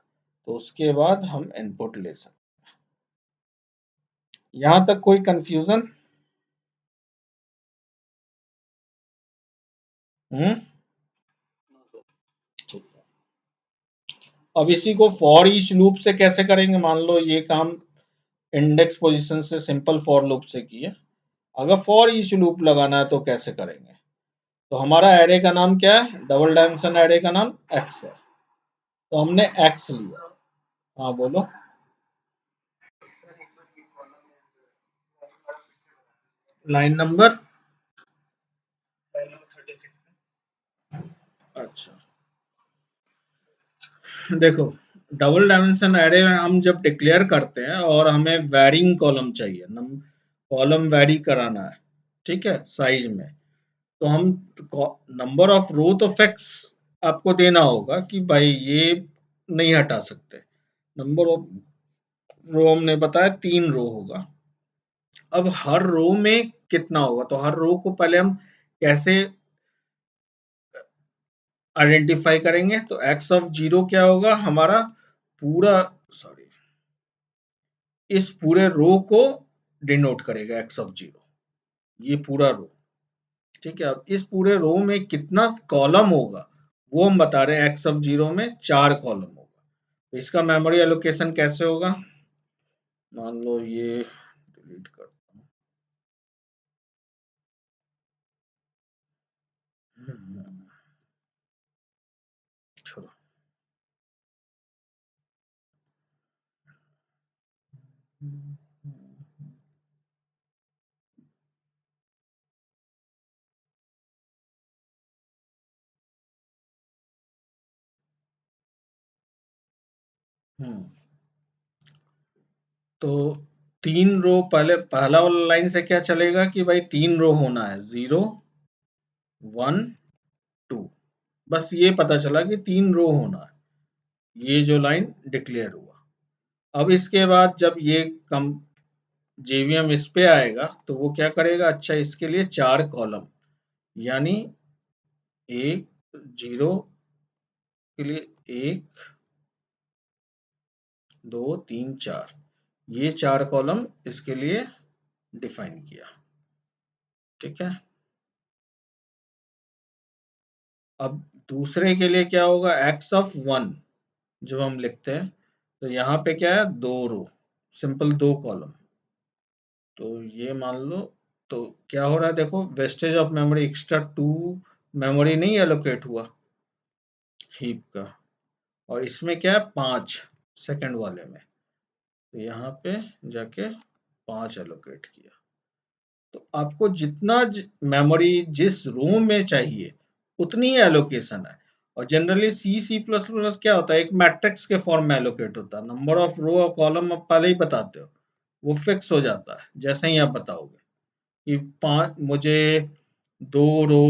तो उसके बाद हम इनपुट ले सकते। यहाँ तक कोई कंफ्यूजन? हम्म, ठीक है। अब इसी को फॉर ईच लूप से कैसे करेंगे, मान लो ये काम इंडेक्स पोजीशन से सिंपल फॉर लूप से किए, अगर फॉर ईच लूप लगाना है तो कैसे करेंगे। तो हमारा एरे का नाम क्या है, डबल डायमेंशन एरे का नाम एक्स है, तो हमने एक्स लिया। हाँ बोलो। लाइन नंबर, अच्छा देखो, डबल डायमेंशन एरे हम जब डिक्लेयर करते हैं और हमें वैरिंग कॉलम चाहिए, कॉलम वैरी कराना है, ठीक है, साइज में, तो हम नंबर ऑफ रो तो फिक्स आपको देना होगा कि भाई ये नहीं हटा सकते। नंबर ऑफ रो हमने बताया 3 रो होगा। अब हर रो में कितना होगा, तो हर रो को पहले हम कैसे आइडेंटिफाई करेंगे, तो एक्स ऑफ जीरो क्या होगा हमारा पूरा, सॉरी, इस पूरे रो को डिनोट करेगा एक्स ऑफ जीरो, ये पूरा रो। ठीक है, अब इस पूरे रो में कितना कॉलम होगा वो हम बता रहे हैं, एक्स ऑफ जीरो में 4 कॉलम होगा। तो इसका मेमोरी एलोकेशन कैसे होगा, मान लो ये डिलीट कर, छोड़ो, हम्म तो 3 रो, पहले पहला वाला लाइन से क्या चलेगा कि भाई 3 रो होना है, 0 1 2। बस ये पता चला कि 3 रो होना है, ये जो लाइन डिक्लेयर हुआ। अब इसके बाद जब ये कम जेवीएम इस पे आएगा तो वो क्या करेगा, अच्छा इसके लिए 4 कॉलम, यानी 1 0 के लिए 1 2 3 4, ये 4 कॉलम इसके लिए डिफाइन किया। ठीक है। अब दूसरे के लिए क्या होगा, x(1) जब हम लिखते हैं तो यहाँ पे क्या है, 2 रो, सिंपल 2 कॉलम। तो ये मान लो, तो क्या हो रहा है देखो, wastage of memory extra 2 memory नहीं एलोकेट हुआ हीप का, और इसमें क्या है 5 सेकंड वाले में, तो यहाँ पे जाके 5 एलोकेट किया। तो आपको जितना मेमोरी जिस रो में चाहिए उतनी ही एलोकेशन है। और जनरली C++ क्या होता है, एक मैट्रिक्स के फॉर्म में एलोकेट होता है, नंबर ऑफ रो और कॉलम आप पहले ही बताते हो, वो फिक्स हो जाता है जैसे ही आप बताओगे कि 5 मुझे 2 रो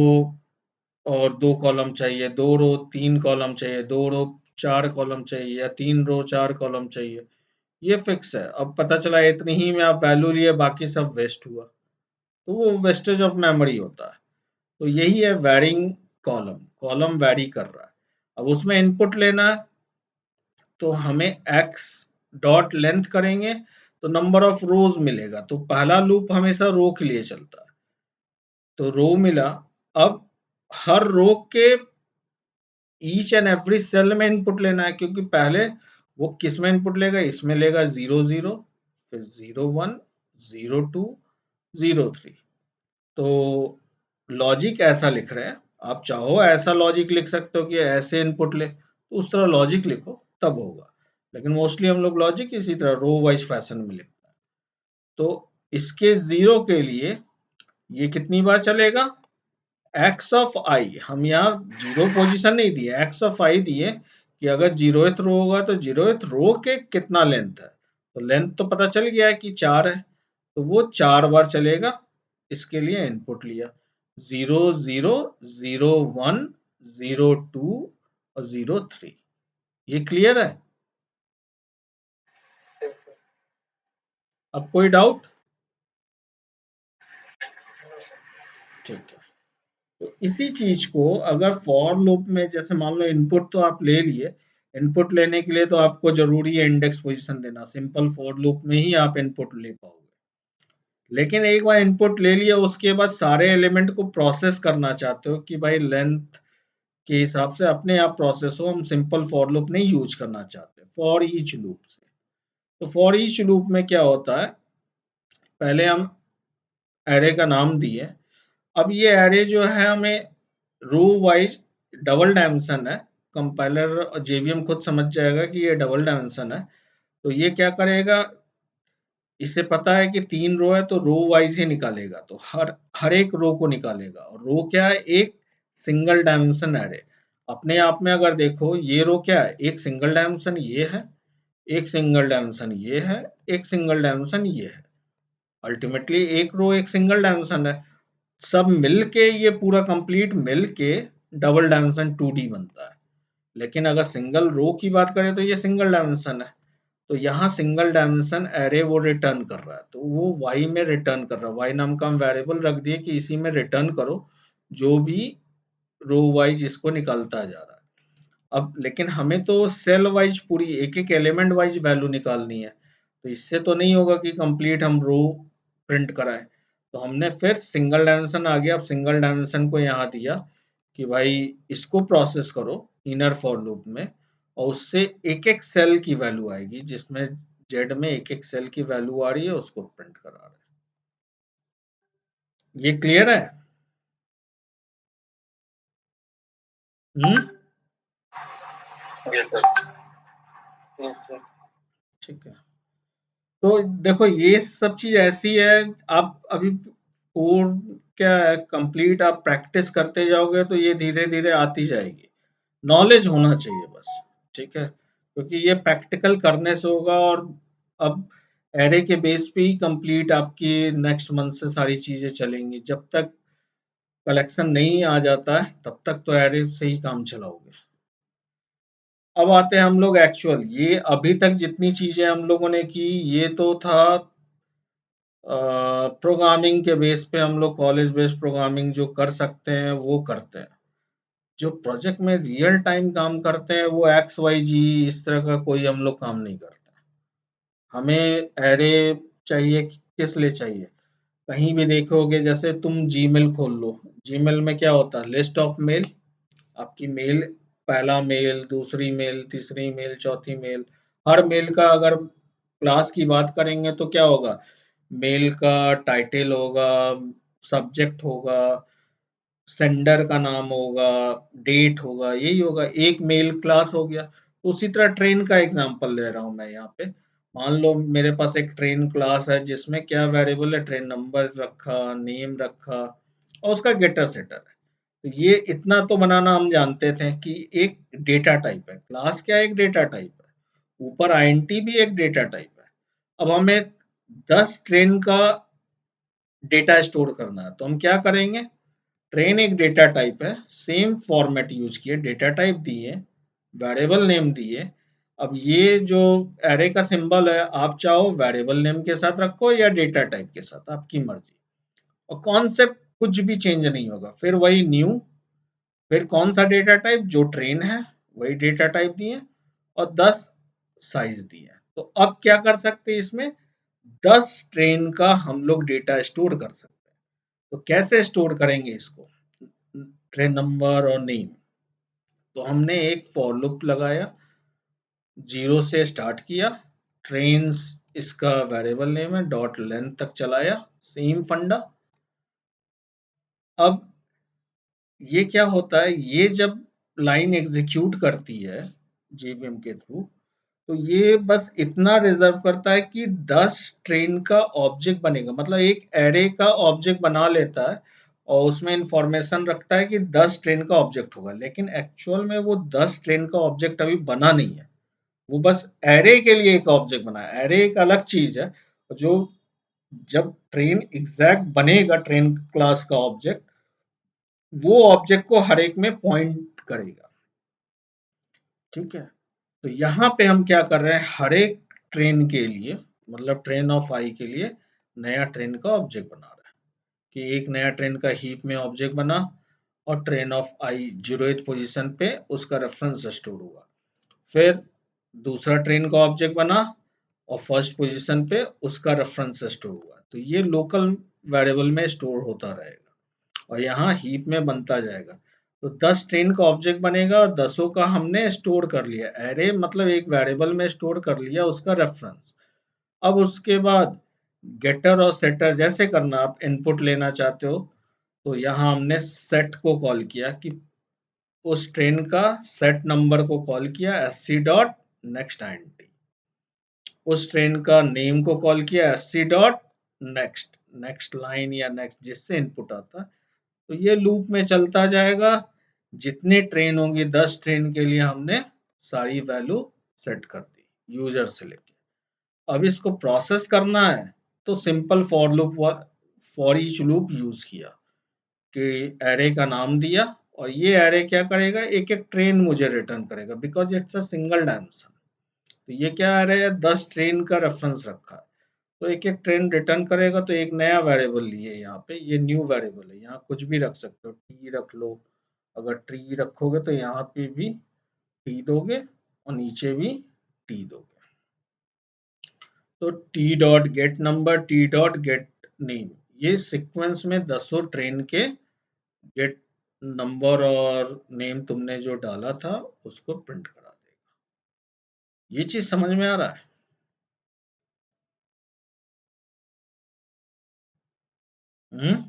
और 2 कॉलम चाहिए, 2 रो 3 कॉलम चाहिए, 2 रो 4 कॉलम चाहिए, या 3 रो 4 कॉलम चाहिए, ये फिक्स है। अब पता चला इतनी ही में आप वैल्यू लिए, बाकी सब वेस्ट हुआ, तो वो वेस्टेज ऑफ मेमोरी होता है। तो यही है वैरिंग कॉलम, कॉलम वैरी कर रहा है। अब उसमें इनपुट लेना है, तो हमें एक्स डॉट लेंथ करेंगे तो नंबर ऑफ रोज मिलेगा, तो पहला लूप हमेशा रो के लिए चलता है, तो रो मिला। अब हर रो के ईच एंड एवरी सेल में इनपुट लेना है, क्योंकि पहले वो किस में इनपुट लेगा, इसमें लेगा 0 0, फिर 0 1 0 2 0 3। तो लॉजिक ऐसा लिख रहे हैं, आप चाहो ऐसा लॉजिक लिख सकते हो कि ऐसे इनपुट ले, तो उस तरह लॉजिक लिखो तब होगा, लेकिन मोस्टली हम लोग लॉजिक इसी तरह रो वाइज फैशन में लिखते हैं। तो इसके 0 के लिए ये कितनी बार चलेगा, एक्स ऑफ आई, हम यहाँ 0 पोजीशन नहीं दिए, एक्स ऑफ आई दिए कि अगर 0th रो होगा तो 0th रो के कितना लेंथ है, तो लेंथ तो पता चल गया है कि 4 है, तो वो 4 बार चलेगा। इसके लिए इनपुट लिया 0 0 0 1 0 2 और 0 3। ये क्लियर है? अब कोई डाउट? ठीक है। तो इसी चीज को अगर फॉर लूप में, जैसे मान लो इनपुट तो आप ले लिए, इनपुट लेने के लिए तो आपको जरूरी है इंडेक्स पोजीशन देना, सिंपल फॉर लूप में ही आप इनपुट ले पाओगे। लेकिन एक बार इनपुट ले लिया, उसके बाद सारे एलिमेंट को प्रोसेस करना चाहते हो कि भाई लेंथ के हिसाब से अपने आप प्रोसेस हो, हम सिंपल फॉर लूप नहीं यूज करना चाहते फॉर ईच लूप से। तो फॉर ईच लूप में क्या होता है, पहले हम एरे का नाम दिए। अब ये एरे जो है हमें रो वाइज डबल डायमेंशन है, कंपाइलर और जेवीएम खुद समझ जाएगा कि ये डबल डायमेंशन है। तो ये क्या करेगा, इसे पता है कि 3 रो है तो रो वाइज ही निकालेगा, तो हर हर एक रो को निकालेगा। और रो क्या है, एक सिंगल डायमेंशन एरे। अपने आप में अगर देखो, ये रो क्या है, एक सिंगल डायमेंशन ये है, एक सिंगल डायमेंशन ये है, एक सिंगल डायमेंशन ये है। अल्टीमेटली एक रो एक सिंगल डायमेंशन है, सब मिलके ये पूरा कंप्लीट मिलके डबल डायमेंशन 2D बनता है। लेकिन अगर सिंगल रो की बात करें तो ये सिंगल डायमेंशन है। तो यहाँ सिंगल डायमेंशन एरे वो रिटर्न कर रहा है, तो वो वाई में रिटर्न कर रहा है, वाई नाम का हम वेरिएबल रख दिए कि इसी में रिटर्न करो जो भी रो वाइज इसको निकालता जा रहा है। अब लेकिन हमें तो सेल वाइज पूरी एक एक एलिमेंट वाइज वैल्यू निकालनी है, तो इससे तो नहीं होगा कि कंप्लीट हम रो प्रिंट कराएं। तो हमने फिर सिंगल डायमेंशन आ गया, अब सिंगल डायमेंशन को यहाँ दिया कि भाई इसको प्रोसेस करो इनर फॉर लूप में, और उससे एक एक सेल की वैल्यू आएगी, जिसमें जेड में एक एक सेल की वैल्यू आ रही है उसको प्रिंट करा रहे हैं। ये क्लियर है? हम्म यस सर। ठीक है। तो देखो ये सब चीज ऐसी है, आप अभी कोड क्या है, कंप्लीट आप प्रैक्टिस करते जाओगे तो ये धीरे धीरे आती जाएगी। नॉलेज होना चाहिए बस, ठीक है, क्योंकि ये प्रैक्टिकल करने से होगा। और अब एरे के बेस पे ही कंप्लीट आपकी नेक्स्ट मंथ से सारी चीजें चलेंगी। जब तक कलेक्शन नहीं आ जाता है तब तक तो एरे से ही काम चलाओगे। अब आते हैं हम लोग एक्चुअल, ये अभी तक जितनी चीजें हम लोगों ने की ये तो था प्रोग्रामिंग के बेस पे, हम लोग कॉलेज बेस्ड प्रोग्रामिंग जो कर सकते हैं वो करते हैं। जो प्रोजेक्ट में रियल टाइम काम करते हैं वो एक्स वाई जी इस तरह का कोई हम लोग काम नहीं करते। हमें एरे चाहिए, किस लिए चाहिए? कहीं भी देखोगे, जैसे तुम जीमेल खोल लो, जीमेल में क्या होता है, लिस्ट ऑफ मेल, आपकी मेल, पहला मेल, दूसरी मेल, तीसरी मेल, चौथी मेल। हर मेल का अगर क्लास की बात करेंगे तो क्या होगा, मेल का टाइटल होगा, सब्जेक्ट होगा, सेंडर का नाम होगा, डेट होगा, यही होगा, एक मेल क्लास हो गया। उसी तरह ट्रेन का एग्जांपल ले रहा हूँ मैं यहाँ पे। मान लो मेरे पास एक ट्रेन क्लास है जिसमें क्या वेरिएबल है, ट्रेन नंबर रखा, नेम रखा, और उसका गेटर सेटर है। तो ये इतना तो बनाना हम जानते थे कि एक डेटा टाइप है, क्लास क्या है, एक डेटा टाइप है, ऊपर आईएनटी भी एक डेटा टाइप है। अब हमें 10 ट्रेन का डेटा स्टोर करना है तो हम क्या करेंगे, ट्रेन एक डेटा टाइप है, सेम फॉर्मेट यूज किए, डेटा टाइप दिए, वेरिएबल नेम दिए। अब ये जो एरे का सिंबल है, आप चाहो वेरिएबल नेम के साथ रखो या डेटा टाइप के साथ, आपकी मर्जी। और कॉन्सेप्ट कुछ भी चेंज नहीं होगा, फिर वही न्यू, फिर कौन सा डेटा टाइप, जो ट्रेन है वही डेटा टाइप दिए, और 10 साइज दिए। तो अब क्या कर सकते हैं इसमें, 10 ट्रेन का हम लोग डेटा स्टोर कर सकते हैं। तो कैसे स्टोर करेंगे इसको, ट्रेन नंबर और नेम? तो हमने एक फॉर लूप लगाया, जीरो से स्टार्ट किया, ट्रेन्स इसका वेरिएबल नेम है, डॉट लेंथ तक चलाया, सेम फंडा। अब ये क्या होता है, ये जब लाइन एग्जीक्यूट करती है जेवीएम के थ्रू, तो ये बस इतना रिजर्व करता है कि 10 ट्रेन का ऑब्जेक्ट बनेगा, मतलब एक एरे का ऑब्जेक्ट बना लेता है और उसमें इंफॉर्मेशन रखता है कि 10 ट्रेन का ऑब्जेक्ट होगा, लेकिन एक्चुअल में वो 10 ट्रेन का ऑब्जेक्ट अभी बना नहीं है। वो बस एरे के लिए एक ऑब्जेक्ट बनाया, एरे एक अलग चीज है। जो जब ट्रेन एग्जैक्ट बनेगा, ट्रेन क्लास का ऑब्जेक्ट, वो ऑब्जेक्ट को हर एक में पॉइंट करेगा, ठीक है। तो यहाँ पे हम क्या कर रहे हैं, हर एक ट्रेन के लिए, मतलब ट्रेन ऑफ आई के लिए नया ट्रेन का ऑब्जेक्ट बना रहे हैं, कि एक नया ट्रेन का हीप में ऑब्जेक्ट बना, और train of I 0th position पे उसका रेफरेंस स्टोर हुआ। फिर दूसरा ट्रेन का ऑब्जेक्ट बना और फर्स्ट पोजीशन पे उसका रेफरेंस स्टोर हुआ। तो ये लोकल वेरिएबल में स्टोर होता रहेगा और यहाँ हीप में बनता जाएगा। तो 10 ट्रेन का ऑब्जेक्ट बनेगा और 10 का हमने स्टोर कर लिया, एरे मतलब एक वेरिएबल में स्टोर कर लिया उसका रेफरेंस। अब उसके बाद गेटर और सेटर जैसे करना, आप इनपुट लेना चाहते हो तो यहाँ हमने सेट को कॉल किया, कि उस ट्रेन का सेट नंबर को कॉल किया, एससी डॉट नेक्स्ट आईएनटी, उस ट्रेन का नेम को कॉल किया, SC dot next, next line या नेक्स्ट जिससे इनपुट आता है। तो ये लूप में चलता जाएगा, जितने ट्रेन होंगी 10 ट्रेन के लिए हमने सारी वैल्यू सेट कर दी यूजर से लेके। अब इसको प्रोसेस करना है तो simple for loop, for each loop use किया, कि एरे का नाम दिया, और ये एरे क्या करेगा, एक एक ट्रेन मुझे रिटर्न करेगा, because it's a single dimension. तो ये क्या एरे है, 10 ट्रेन का रेफरेंस रखा है, तो एक एक ट्रेन रिटर्न करेगा। तो एक नया वेरिएबल लिए यहाँ पे, ये न्यू वेरिएबल है, यहाँ कुछ भी रख सकते हो, टी रख लो। अगर ट्री रखोगे तो यहाँ पे भी टी दोगे और नीचे भी टी दोगे। तो T dot gate number, T dot gate name, ये सीक्वेंस में 10 ट्रेन के गेट नंबर और नेम तुमने जो डाला था उसको प्रिंट करा देगा। ये चीज समझ में आ रहा है? हम्म,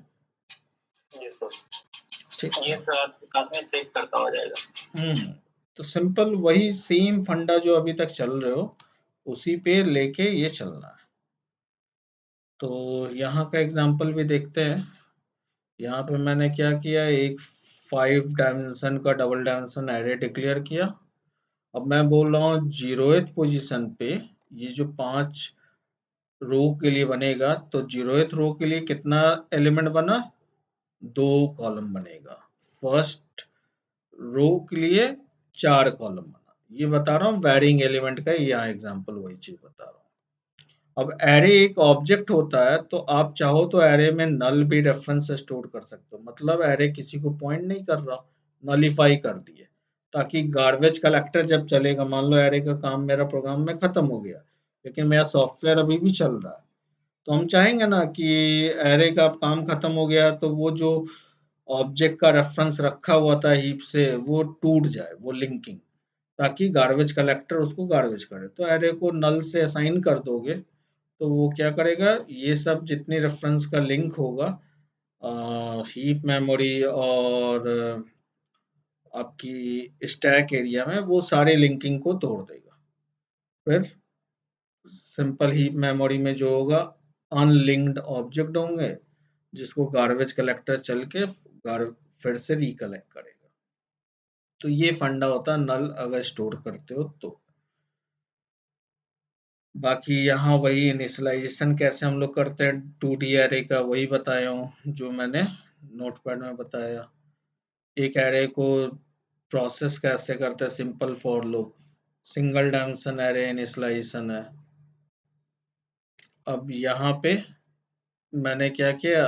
ठीक है। ये सर काफी सेव करता हो जाएगा। तो सिंपल वही सेम फंडा जो अभी तक चल रहे हो, उसी पे लेके ये चलना है। तो यहाँ का एग्जांपल भी देखते हैं। यहाँ पे मैंने क्या किया, एक 5 डायमेंशन का डबल डायमेंशन एरे डिक्लेयर किया। अब मैं बोल रहा हूँ 0th पोजीशन पे ये जो 5 रो के लिए बनेगा, तो 0th रो के लिए कितना एलिमेंट बना, 2 कॉलम बनेगा। फर्स्ट रो के लिए 4 कॉलम बना। ये बता रहा हूँ वेरिंग एलिमेंट का, यहाँ एग्जांपल वही चीज बता रहा हूँ। अब एरे एक ऑब्जेक्ट होता है, तो आप चाहो तो एरे में नल भी रेफरेंस स्टोर कर सकते हो। मतलब एरे किसी को पॉइंट नहीं कर रहा, नलीफाई कर दिए, ताकि गार्बेज कलेक्टर जब चलेगा, मान लो एरे का काम मेरा प्रोग्राम में खत्म हो गया, लेकिन मेरा सॉफ्टवेयर अभी भी चल रहा है, तो हम चाहेंगे ना कि एरे का काम खत्म हो गया तो वो जो ऑब्जेक्ट का रेफरेंस रखा हुआ था हीप से, वो टूट जाए, वो लिंकिंग, ताकि गार्बेज कलेक्टर उसको गार्बेज करे। तो एरे को नल से असाइन कर दोगे, तो वो क्या करेगा, ये सब जितनी रेफरेंस का लिंक होगा हीप मेमोरी और आपकी स्टैक एरिया में, वो सारे लिंकिंग को तोड़ देगा। फिर सिंपल हीप मेमोरी में जो होगा, अनलिंक्ड ऑब्जेक्ट होंगे, जिसको गार्बेज कलेक्टर चल के फिर से रिकलेक्ट करेगा। तो ये फंडा होता है नल अगर स्टोर करते हो तो। बाकी यहाँ वही इनिशियलाइजेशन कैसे हम लोग करते हैं 2D एरे का, वही बताया हूँ जो मैंने नोटपैड में बताया। एक एरे को प्रोसेस कैसे करते हैं, simple for loop, single dimension array initialization है। अब यहाँ पे मैंने क्या किया,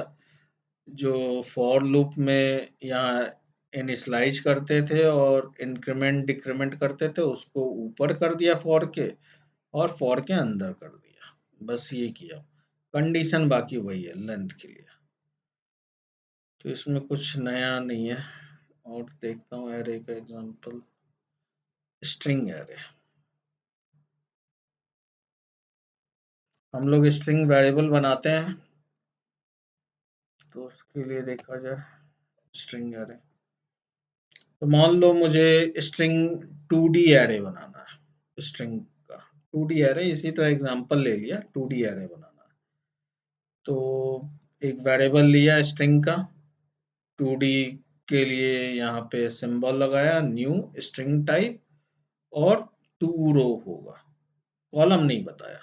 जो फॉर लूप में यहाँ इनिशियलाइज करते थे और इंक्रीमेंट डिक्रीमेंट करते थे, उसको ऊपर कर दिया फॉर के, और फॉर के अंदर कर दिया, बस ये किया। कंडीशन बाकी वही है लेंथ के लिए, तो इसमें कुछ नया नहीं है। और देखता हूँ एरे का एग्जांपल, स्ट्रिंग एरे। हम लोग स्ट्रिंग वेरिएबल बनाते हैं, तो उसके लिए देखा जाए स्ट्रिंग एरे, तो मान लो मुझे स्ट्रिंग 2D एरे बनाना है, स्ट्रिंग का 2D एरे, इसी तरह एग्जांपल ले लिया 2D एरे बनाना है। तो एक वेरिएबल लिया स्ट्रिंग का, 2D के लिए यहाँ पे सिंबल लगाया न्यू स्ट्रिंग टाइप, और 2 रो होगा, कॉलम नहीं बताया।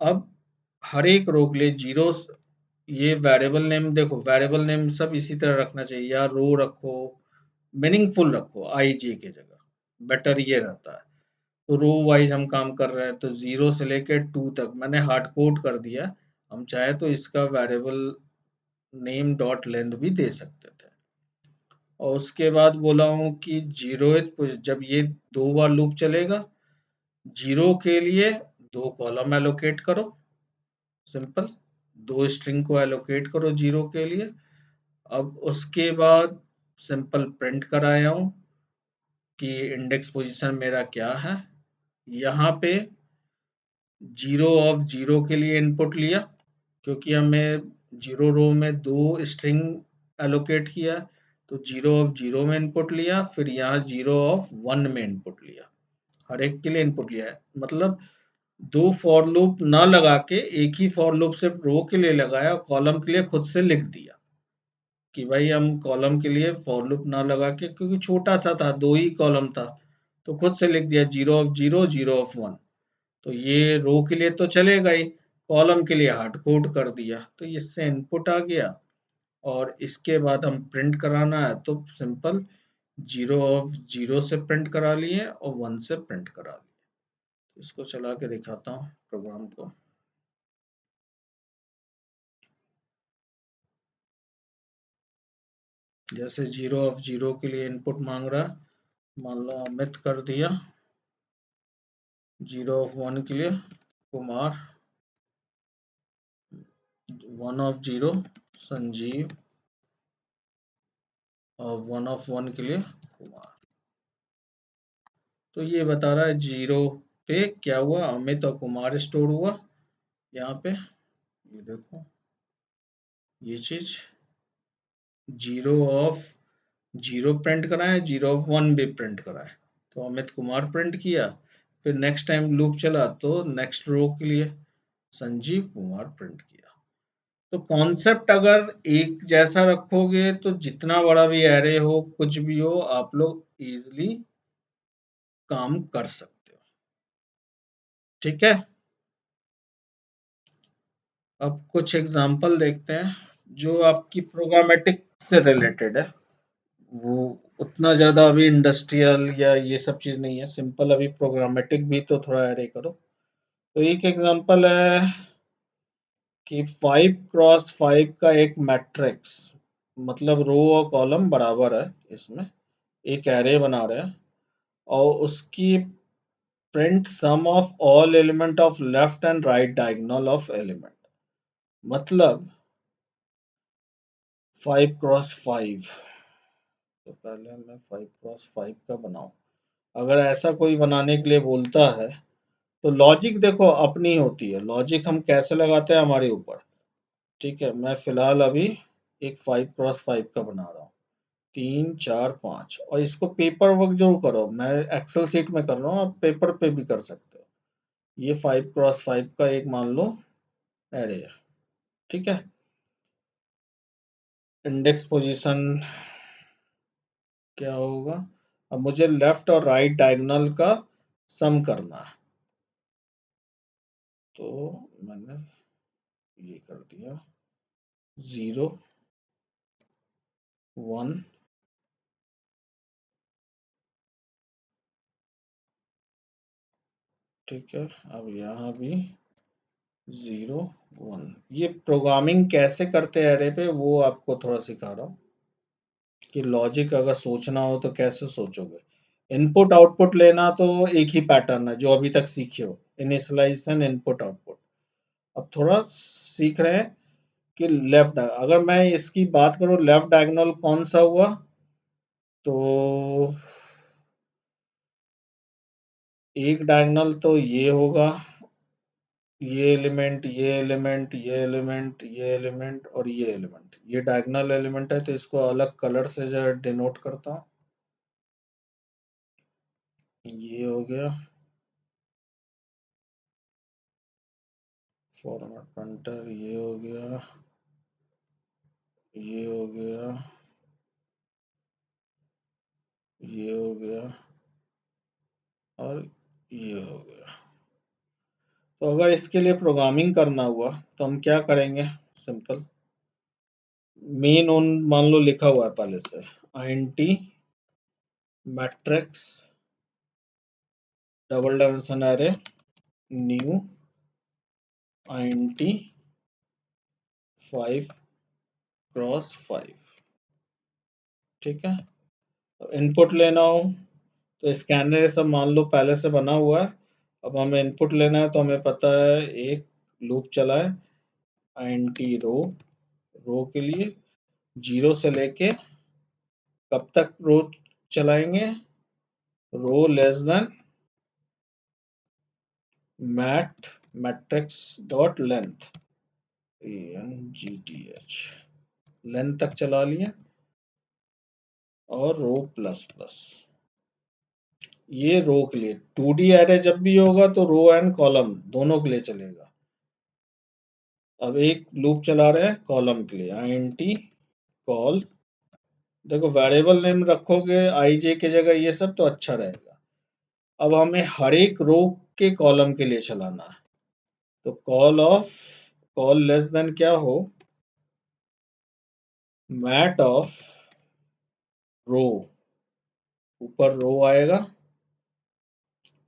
अब हर एक रो के लिए जीरो, ये वेरिएबल नेम देखो, वेरिएबल नेम सब इसी तरह रखना चाहिए, या रो रखो, मीनिंगफुल रखो, आई जे की जगह, बेटर ये रहता है। तो रो वाइज हम काम कर रहे हैं, तो 0 से लेकर 2 तक मैंने हार्ड कोड कर दिया। हम चाहे तो इसका वेरिएबल नेम डॉट लेंथ भी दे सकते थे। और उसके बाद बोला हूँ कि 0th जब ये 2 बार लूप चलेगा, 0 के लिए 2 कॉलम एलोकेट करो, सिंपल 2 स्ट्रिंग को एलोकेट करो 0 के लिए। अब उसके बाद सिंपल प्रिंट कराया हूँ कि इंडेक्स पोजीशन मेरा क्या है। यहाँ पे 0 ऑफ 0 के लिए इनपुट लिया, क्योंकि हमें 0 रो में 2 स्ट्रिंग एलोकेट किया, तो 0 ऑफ 0 में इनपुट लिया, फिर यहाँ 0 ऑफ 1 में इनपुट लिया, हर एक के लिए इनपुट लिया है। मतलब 2 फॉर लूप ना लगा के एक ही फॉर लूप सिर्फ रो के लिए लगाया, और कॉलम के लिए खुद से लिख दिया कि भाई हम कॉलम के लिए फॉर लूप ना लगा के, क्योंकि छोटा सा था, 2 ही कॉलम था, तो खुद से लिख दिया 0 ऑफ 0 0 ऑफ 1। तो ये रो के लिए तो चलेगा ही, कॉलम के लिए हार्ड कोड कर दिया, तो इससे इनपुट आ गया। और इसके बाद हम प्रिंट कराना है, तो सिंपल 0 ऑफ 0 से प्रिंट करा लिए और 1 से प्रिंट करा लिए। इसको चला के दिखाता हूँ प्रोग्राम को। जैसे 0 ऑफ 0 के लिए इनपुट मांग रहा है, मान लो अमित कर दिया। 0 ऑफ 1 के लिए कुमार, 1 ऑफ 0 संजीव, और 1 ऑफ 1 के लिए कुमार। तो ये बता रहा है 0 पे क्या हुआ, अमित और कुमार स्टोर हुआ। यहाँ पे ये देखो, ये चीज 0 ऑफ 0 प्रिंट कराए, 0 ऑफ 1 भी प्रिंट कराए, तो अमित कुमार प्रिंट किया। फिर नेक्स्ट टाइम लूप चला तो नेक्स्ट रो के लिए संजीव कुमार प्रिंट किया। तो कॉन्सेप्ट अगर एक जैसा रखोगे तो जितना बड़ा भी एरे हो, कुछ भी हो, आप लोग इजीली काम कर सकते हो। ठीक है, अब कुछ एग्जांपल देखते हैं जो आपकी प्रोग्रामेटिक से रिलेटेड है। वो उतना ज्यादा अभी इंडस्ट्रियल या ये सब चीज नहीं है, सिंपल अभी प्रोग्रामेटिक भी तो थोड़ा एरे करो। तो एक एग्जांपल है कि 5x5 का एक मैट्रिक्स, मतलब रो और कॉलम बराबर है, इसमें एक एरे बना रहे हैं और उसकी print sum of all element of left and right diagonal of element, मतलब 5x5। तो पहले मैं 5x5 का बनाऊं। अगर ऐसा कोई बनाने के लिए बोलता है तो लॉजिक देखो अपनी होती है, लॉजिक हम कैसे लगाते हैं हमारे ऊपर। ठीक है, मैं फिलहाल अभी एक 5x5 का बना रहा हूँ, 3 4 5, और इसको पेपर वर्क जरूर करो। मैं एक्सेल सीट में कर रहा हूँ, आप पेपर पे भी कर सकते हो। ये 5x5 का एक मान लो एरे है। ठीक है, इंडेक्स पोजीशन क्या होगा, अब मुझे लेफ्ट और राइट डायगोनल का सम करना है, तो मैंने ये कर दिया 0 1। ठीक है, अब यहाँ भी 0 1। ये प्रोग्रामिंग कैसे करते हैं एरे पे, वो आपको थोड़ा सिखा रहा हूँ कि लॉजिक अगर सोचना हो तो कैसे सोचोगे। इनपुट आउटपुट लेना तो एक ही पैटर्न है जो अभी तक सीखे हो, इनिशियलाइजेशन इनपुट आउटपुट। अब थोड़ा सीख रहे हैं कि लेफ्ट, अगर मैं इसकी बात करूं लेफ्ट डायगोनल कौन सा हुआ, तो एक डायगोनल तो ये होगा, ये एलिमेंट ये एलिमेंट ये एलिमेंट ये एलिमेंट और ये एलिमेंट, ये डायगोनल एलिमेंट है, तो इसको अलग कलर से जो डिनोट करता हूँ। ये हो गया फॉर्मेट पॉइंटर, ये हो गया, ये हो गया, ये हो गया और ये हो गया। तो अगर इसके लिए प्रोग्रामिंग करना हुआ तो हम क्या करेंगे, सिंपल मेन ऑन मान लो लिखा हुआ है पहले से, int matrix double dimension array new int 5x5। ठीक है, इनपुट लेना हो तो स्कैनर सब मान लो पहले से बना हुआ है। अब हमें इनपुट लेना है तो हमें पता है एक लूप चला है int रो, रो के लिए 0 से लेके कब तक रो चलाएंगे, रो less than matrix dot length, length, length तक चला लिया, और रो प्लस प्लस, ये रो के लिए 2D एरे जब भी होगा तो रो एंड कॉलम दोनों के लिए चलेगा। अब एक लूप चला रहे हैं कॉलम के लिए int कॉल, देखो वेरिएबल नेम रखोगे आई जे की जगह ये सब तो अच्छा रहेगा। अब हमें हर एक रो के कॉलम के लिए चलाना है, तो कॉल लेस देन क्या हो, मैट ऑफ रो, ऊपर रो आएगा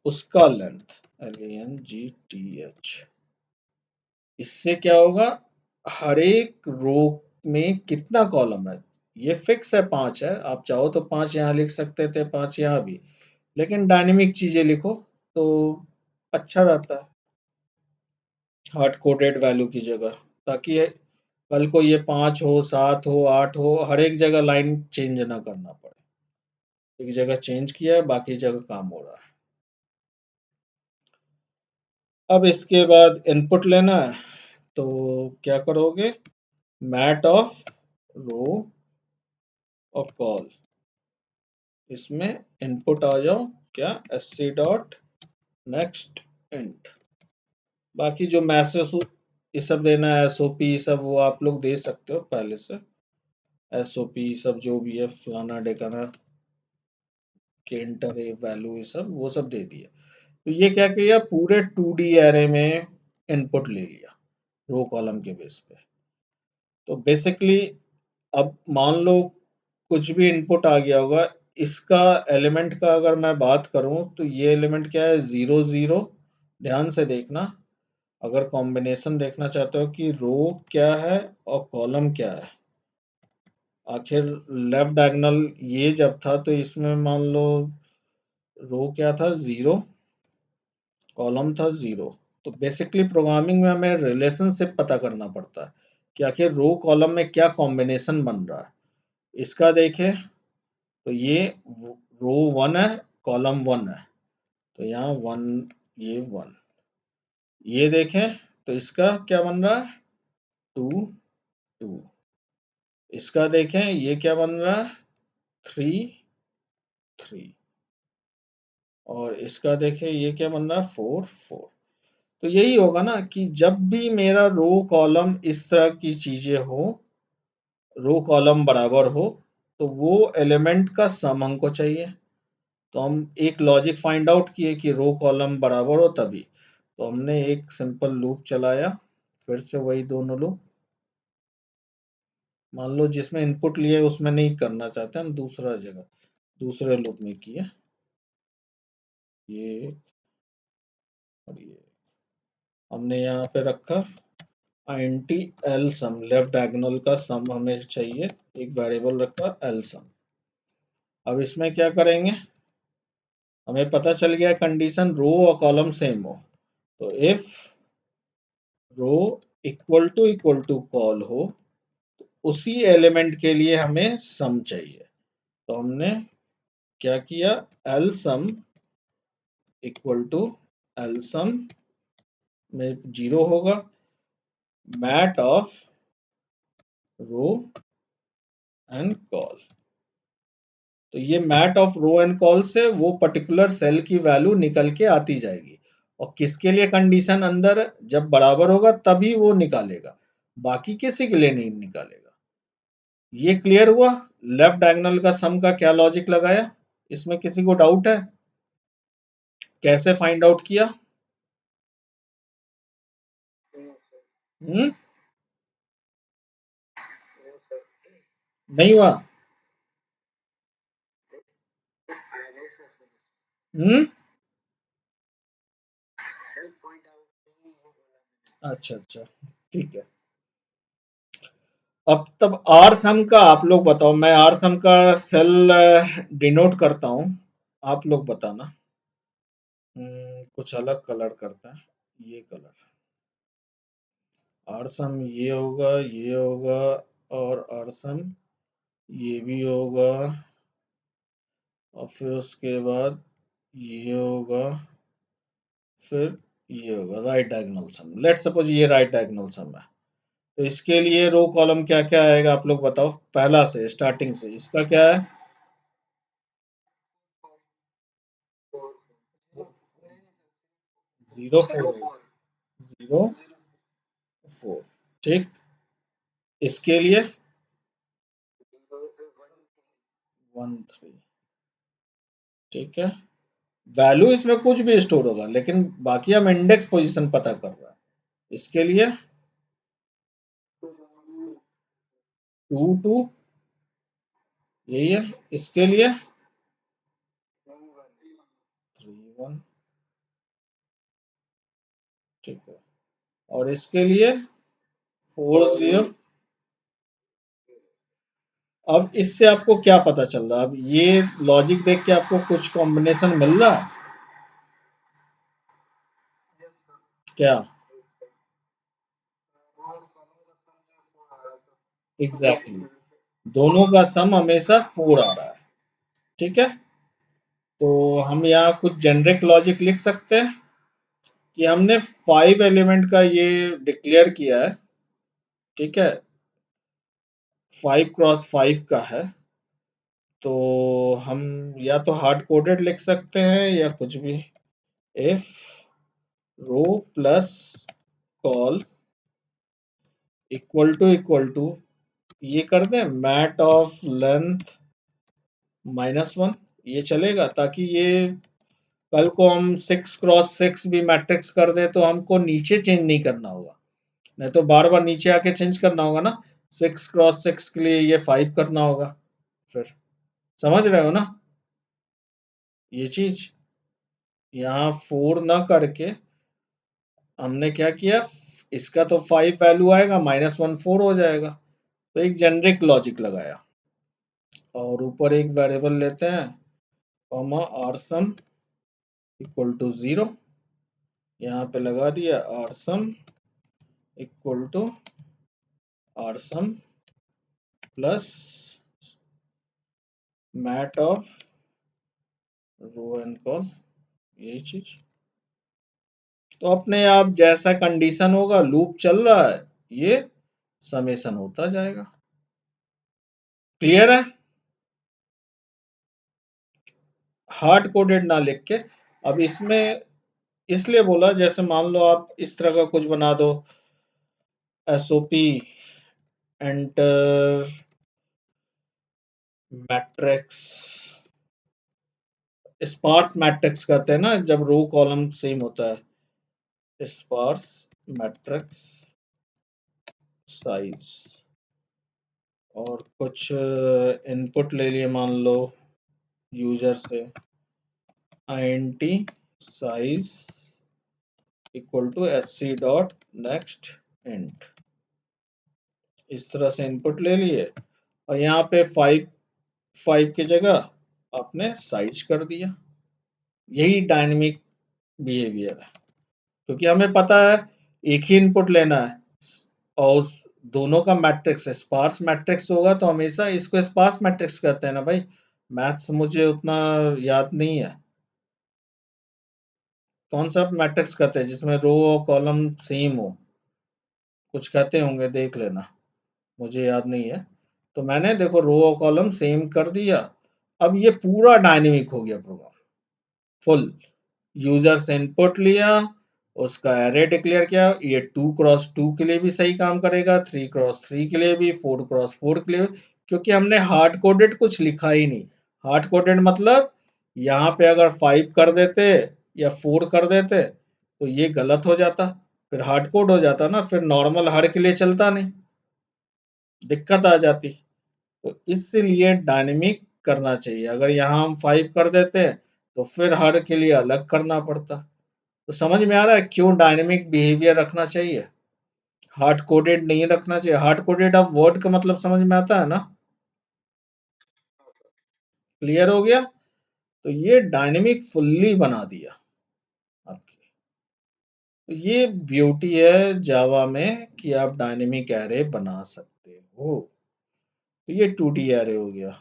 उसका लेंथ length। इससे क्या होगा, हर एक रो में कितना कॉलम है ये फिक्स है, 5 है। आप चाहो तो 5 यहाँ लिख सकते थे, 5 यहाँ भी, लेकिन डायनेमिक चीजें लिखो तो अच्छा रहता है हार्ड कोडेड वैल्यू की जगह, ताकि कल को ये 5 हो 7 हो 8 हो, हर एक जगह लाइन चेंज ना करना पड़े। एक जगह चेंज किया है बाकी जगह काम हो रहा है। अब इसके बाद इनपुट लेना है तो क्या करोगे, मैट ऑफ रो और कॉल, इसमें इनपुट आ जाओ क्या, sc डॉट नेक्स्ट इंट, बाकी जो मैसेज ये सब देना है, एसओपी सब वो आप लोग दे सकते हो पहले से। एसओपी सब जो भी है फलाना ढेकाना केंटर वैल्यू ये सब वो सब दे दिया। तो ये क्या किया, पूरे 2D एरे में इनपुट ले लिया रो कॉलम के बेस पे। तो बेसिकली अब मान लो कुछ भी इनपुट आ गया होगा, इसका एलिमेंट का अगर मैं बात करूं तो ये एलिमेंट क्या है, 0 0। ध्यान से देखना, अगर कॉम्बिनेशन देखना चाहते हो कि रो क्या है और कॉलम क्या है। आखिर लेफ्ट डायगोनल ये जब था तो इसमें मान लो रो क्या था, 0, कॉलम था 0। तो बेसिकली प्रोग्रामिंग में हमें रिलेशनशिप पता करना पड़ता है कि आखिर रो कॉलम में क्या कॉम्बिनेशन बन रहा है। इसका देखें तो ये रो 1 है, कॉलम 1 है, तो यहाँ 1, ये 1। ये देखें तो इसका क्या बन रहा है, 2 2। इसका देखें ये क्या बन रहा है, 3 3। और इसका देखें ये क्या बन रहा है, 4 4। तो यही होगा ना कि जब भी मेरा रो कॉलम इस तरह की चीजें हो, रो कॉलम बराबर हो, तो वो एलिमेंट का सम हमको चाहिए। तो हम एक लॉजिक फाइंड आउट किए कि रो कॉलम बराबर हो तभी। तो हमने एक सिंपल लूप चलाया, फिर से वही दोनों लूप। मान लो जिसमें इनपुट लिए उसमें नहीं करना चाहते हम, दूसरा जगह दूसरे लूप में किए, ये और ये हमने यहाँ पे रखा इंटी एल सम, लेफ्ट डायगोनल का सम हमें चाहिए, एक वेरिएबल रखा एल सम। अब इसमें क्या करेंगे, हमें पता चल गया कंडीशन रो और कॉलम सेम हो। तो if row equal to col हो, उसी एलिमेंट के लिए हमें सम चाहिए। तो हमने क्या किया, L sum equal to L sum में 0 होगा, mat of row and col. तो ये mat of row and col से वो पर्टिकुलर सेल की वैल्यू निकल के आती जाएगी। और किसके लिए कंडीशन अंदर है, जब बराबर होगा तभी वो निकालेगा, बाकी किसी के लिए नहीं निकालेगा। ये क्लियर हुआ लेफ्ट डायगोनल का सम का क्या लॉजिक लगाया। इसमें किसी को डाउट है, कैसे फाइंड आउट किया? हम्म, नहीं हुआ। हम्म, अच्छा अच्छा, ठीक है। अब तब आर सम का आप लोग बताओ, मैं आर सम का सेल डिनोट करता हूं, आप लोग बताना। कुछ अलग कलर करता है, ये कलर। आर सम ये होगा, ये होगा, और आर सम ये भी होगा, और फिर उसके बाद ये होगा, फिर ये होगा राइट डायगोनल सम। लेट सपोज ये राइट डायगोनल सम है। तो इसके लिए रो कॉलम क्या क्या आएगा आप लोग बताओ, पहला से स्टार्टिंग से इसका क्या है, 0 4 0 4, ठीक। इसके लिए 1 3, ठीक है। वैल्यू इसमें कुछ भी स्टोर होगा, लेकिन बाकी हम इंडेक्स पोजीशन पता कर रहा है। इसके लिए 2 2, यही है। इसके लिए 3 1, ठीक है। और इसके लिए 4 0। अब इससे आपको क्या पता चल रहा है, अब ये लॉजिक देख के आपको कुछ कॉम्बिनेशन मिल रहा है क्या? Exactly exactly। दोनों का सम हमेशा 4 आ रहा है, ठीक है। तो हम यहाँ कुछ जेनरिक लॉजिक लिख सकते हैं कि हमने 5 एलिमेंट का ये डिक्लेयर किया है, ठीक है, 5 क्रॉस 5 का है। तो हम या तो हार्ड कोडेड लिख सकते हैं या कुछ भी, if row plus col equal to ये कर दें मैट ऑफ लेंथ -1, ये चलेगा, ताकि ये कल को हम 6x6 भी मैट्रिक्स कर दें तो हमको नीचे चेंज नहीं करना होगा, नहीं तो बार बार नीचे आके चेंज करना होगा ना। 6x6 के लिए ये 5 करना होगा, फिर समझ रहे हो ना ये चीज। यहाँ 4 ना करके हमने क्या किया, इसका तो 5 वैल्यू आएगा, -1 4 हो जाएगा, तो एक जेनरिक लॉजिक लगाया और ऊपर एक वेरिएबल लेते हैं कॉमा आरसम इक्वल टू 0, यहाँ पे लगा दिया R sum equal to R sum plus mat of row and col, यही चीज। तो अपने आप जैसा कंडीशन होगा, लूप चल रहा है, ये समेशन होता जाएगा। क्लियर है? हार्ड कोडेड ना लिख के। अब इसमें इसलिए बोला, जैसे मान लो आप इस तरह का कुछ बना दो, SOP enter matrix, sparse matrix कहते हैं ना जब रो कॉलम सेम होता है, स्पार्स मैट्रिक्स साइज, और कुछ इनपुट ले लिए मान लो यूजर से, int size equal to sc dot next int, इस तरह से इनपुट ले लिए और यहाँ पे 5 की जगह आपने साइज कर दिया। यही डायनेमिक बिहेवियर है, क्योंकि हमें पता है एक ही इनपुट लेना है और दोनों का मैट्रिक्स स्पार्स मैट्रिक्स होगा, तो हमेशा इसको स्पार्स मैट्रिक्स कहते हैं ना भाई। मैथ्स मुझे उतना याद नहीं है, कौन सा मैट्रिक्स कहते हैं जिसमें रो और कॉलम सेम हो, कुछ कहते होंगे, देख लेना, मुझे याद नहीं है। तो मैंने देखो रो और कॉलम सेम कर दिया, अब ये पूरा डायनेमिक हो गया प्रोग्राम फुल। यूजर से इनपुट लिया, उसका एरे डिक्लेयर किया, ये 2x2 के लिए भी सही काम करेगा, 3x3 के लिए भी, 4x4 के लिए भी, क्योंकि हमने हार्ड कोडेड कुछ लिखा ही नहीं। हार्ड कोडेड मतलब यहाँ पे अगर 5 कर देते या 4 कर देते तो ये गलत हो जाता, फिर हार्ड कोड हो जाता ना, फिर नॉर्मल हर के लिए चलता नहीं, दिक्कत आ जाती। तो इसलिए डायनेमिक करना चाहिए, अगर यहाँ हम 5 कर देते तो फिर हर के लिए अलग करना पड़ता। तो समझ में आ रहा है क्यों डायनेमिक बिहेवियर रखना चाहिए, हार्ड कोडेड नहीं रखना चाहिए। हार्ड कोडेड अब वर्ड का मतलब समझ में आता है ना, क्लियर हो गया। तो ये डायनेमिक फुल्ली बना दिया आपकी। तो ये ब्यूटी है जावा में कि आप डायनेमिक एरे बना सकते हो। तो ये 2D एरे हो गया।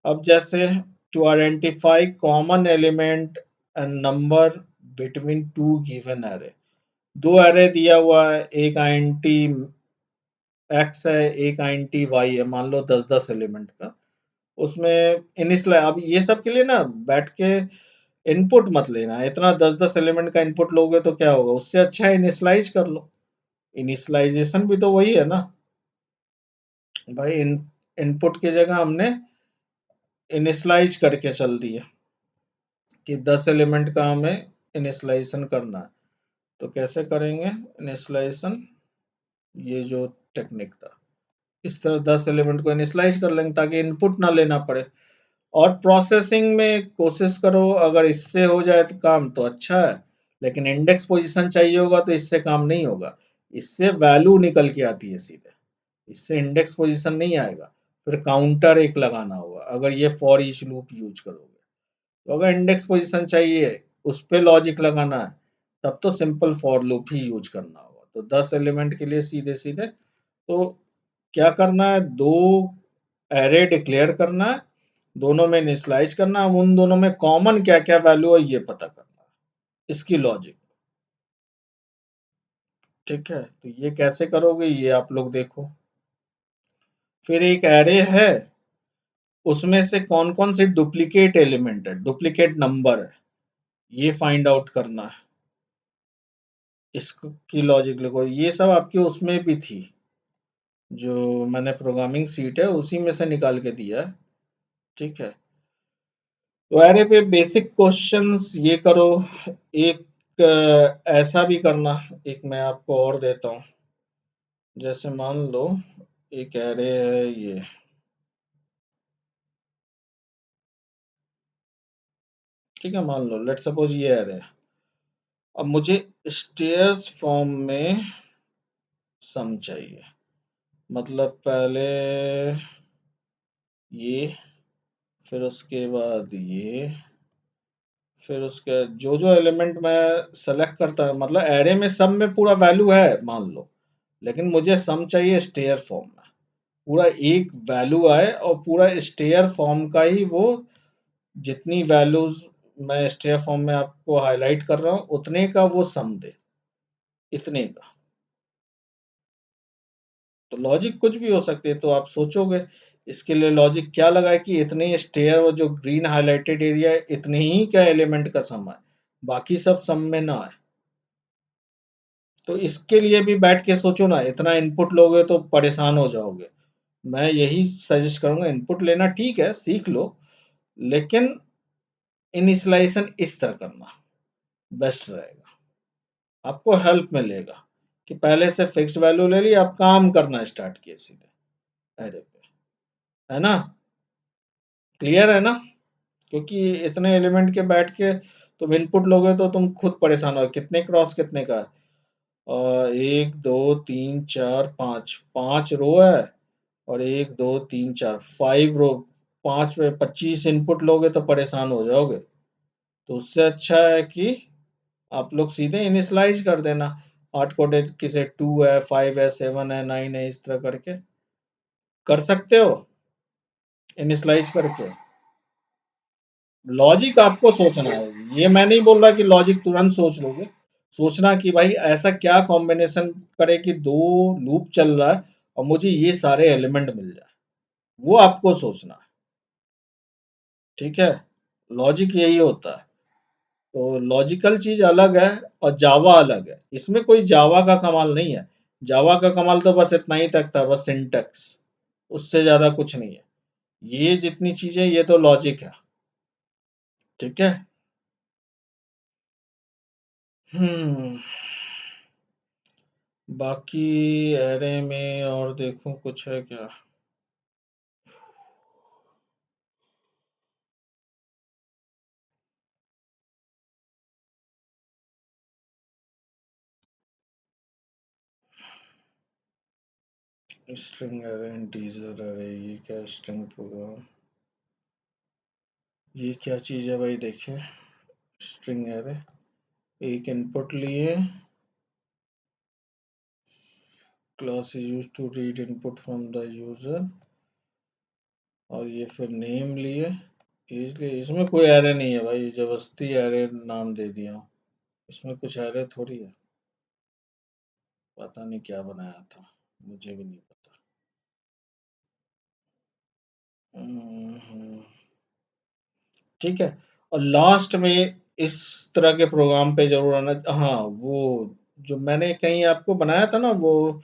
अब जैसे to identify common element and number between two given array, दो एरे दिया हुआ है, एक इंट एक्स है, एक इंट वाई है, मान लो 10-10 एलिमेंट का। उसमें इनिशियलाइज, अब ये सब के लिए ना बैठ के इनपुट मत लेना, इतना 10-10 एलिमेंट का इनपुट लोगे तो क्या होगा, उससे अच्छा है इनिशियलाइज कर लो। इनिशियलाइजेशन भी तो वही है ना भाई, इनपुट की जगह हमने इनिशियलाइज करके चल दिया कि 10 एलिमेंट का हमें इनिशियलाइजेशन करना है। तो कैसे करेंगे इनिशियलाइजेशन, ये जो टेक्निक था, इस तरह 10 एलिमेंट को इनिशियलाइज कर लेंगे ताकि इनपुट ना लेना पड़े। और प्रोसेसिंग में कोशिश करो अगर इससे हो जाए तो काम तो अच्छा है, लेकिन इंडेक्स पोजीशन चाहिए होगा तो इससे काम नहीं होगा, इससे वैल्यू निकल के आती है सीधे, इससे इंडेक्स पोजीशन नहीं आएगा। फिर काउंटर एक लगाना होगा अगर ये फॉर ईच लूप यूज करोगे। तो अगर इंडेक्स पोजीशन चाहिए, उस पे लॉजिक लगाना है, तब तो simple for loop he use करना होगा। तो 10 एलिमेंट के लिए सीधे सीधे तो क्या करना है, दो एरे डिक्लेयर करना है, दोनों में इनिशियलाइज करना है, उन दोनों में कॉमन क्या क्या वैल्यू है ये पता करना है, इसकी लॉजिक। ठीक है, तो ये कैसे करोगे ये आप लोग देखो। फिर एक एरे है, उसमें से कौन कौन से डुप्लीकेट एलिमेंट है, डुप्लीकेट नंबर है, ये फाइंड आउट करना है, इसकी लॉजिक लिखो। ये सब आपके उसमें भी थी, जो मैंने प्रोग्रामिंग सीट है उसी में से निकाल के दिया है। ठीक है, तो एरे पे बेसिक क्वेश्चंस ये करो। एक ऐसा भी करना, एक मैं आपको और देता हूँ। जैसे मान लो एक एरे है ये, ठीक है, मान लो लेट सपोज ये एरे है। अब मुझे स्टेयर्स फॉर्म में सम चाहिए, मतलब पहले ये, फिर उसके बाद ये, फिर उसके जो एलिमेंट मैं सेलेक्ट करता, मतलब एरे में सब में पूरा वैल्यू है मान लो, लेकिन मुझे सम चाहिए स्टेयर फॉर्म में। पूरा एक वैल्यू आए और पूरा स्टेयर फॉर्म का ही वो, जितनी वैल्यूज मैं स्टेयर फॉर्म में आपको हाईलाइट कर रहा हूँ उतने का वो सम दे, इतने का। तो लॉजिक कुछ भी हो सकती है, तो आप सोचोगे इसके लिए लॉजिक क्या लगाए कि इतने स्टेयर और जो ग्रीन हाईलाइटेड एरिया है इतने ही क्या एलिमेंट का सम है, बाकी सब सम में ना आए। तो इसके लिए भी बैठ के सोचो ना, इतना इनपुट लोगे तो परेशान हो जाओगे। मैं यही सजेस्ट करूंगा, इनपुट लेना ठीक है, सीख लो, लेकिन इनिशियलाइजेशन इस तरह करना बेस्ट रहेगा, आपको हेल्प मिलेगा कि पहले से फिक्स्ड वैल्यू ले ली, आप काम करना स्टार्ट किए सीधे एरे पे, है ना? क्लियर है ना? क्योंकि इतने एलिमेंट के बैठ के तुम इनपुट लोगे तो तुम खुद परेशान हो, कितने क्रॉस कितने का है। एक दो तीन चार पाँच, पांच रो है, और एक दो तीन चार, फाइव रो, पांच पे 25 इनपुट लोगे तो परेशान हो जाओगे। तो उससे अच्छा है कि आप लोग सीधे इनिशलाइज कर देना, हार्ड कोडेड किसे 2 है, 5 है, 7 है, 9 है, इस तरह करके कर सकते हो इनिशलाइज करके। लॉजिक आपको सोचना है, ये मैं नहीं बोल रहा कि लॉजिक तुरंत सोच लोगे। सोचना कि भाई ऐसा क्या कॉम्बिनेशन करे कि दो लूप चल रहा है और मुझे ये सारे एलिमेंट मिल जाए, वो आपको सोचना है। ठीक है, लॉजिक यही होता है। तो लॉजिकल चीज अलग है और जावा अलग है, इसमें कोई जावा का कमाल नहीं है। जावा का कमाल तो बस इतना ही तक था, बस सिंटैक्स, उससे ज्यादा कुछ नहीं है। ये जितनी चीजें, ये तो लॉजिक है। ठीक है। हम्म। बाकी एरे में और देखो कुछ है क्या? स्ट्रिंग एरे, इंटीजर एरे, ये क्या स्ट्रिंग प्रोग्राम, ये क्या चीज है भाई? देखिए, स्ट्रिंग एरे, एक इनपुट लिए, class is used to read input from the user, और ये फिर नेम लिए, इसलिए इसमें कोई एरे नहीं है भाई, जबरदस्ती एरे नाम दे दिया हूँ। इसमें कुछ एरे थोड़ी है, पता नहीं क्या बनाया था, मुझे भी नहीं पता। हम्म, ठीक है। और लास्ट में इस तरह के प्रोग्राम पे जरूर आना। हाँ, वो जो मैंने कहीं आपको बनाया था ना, वो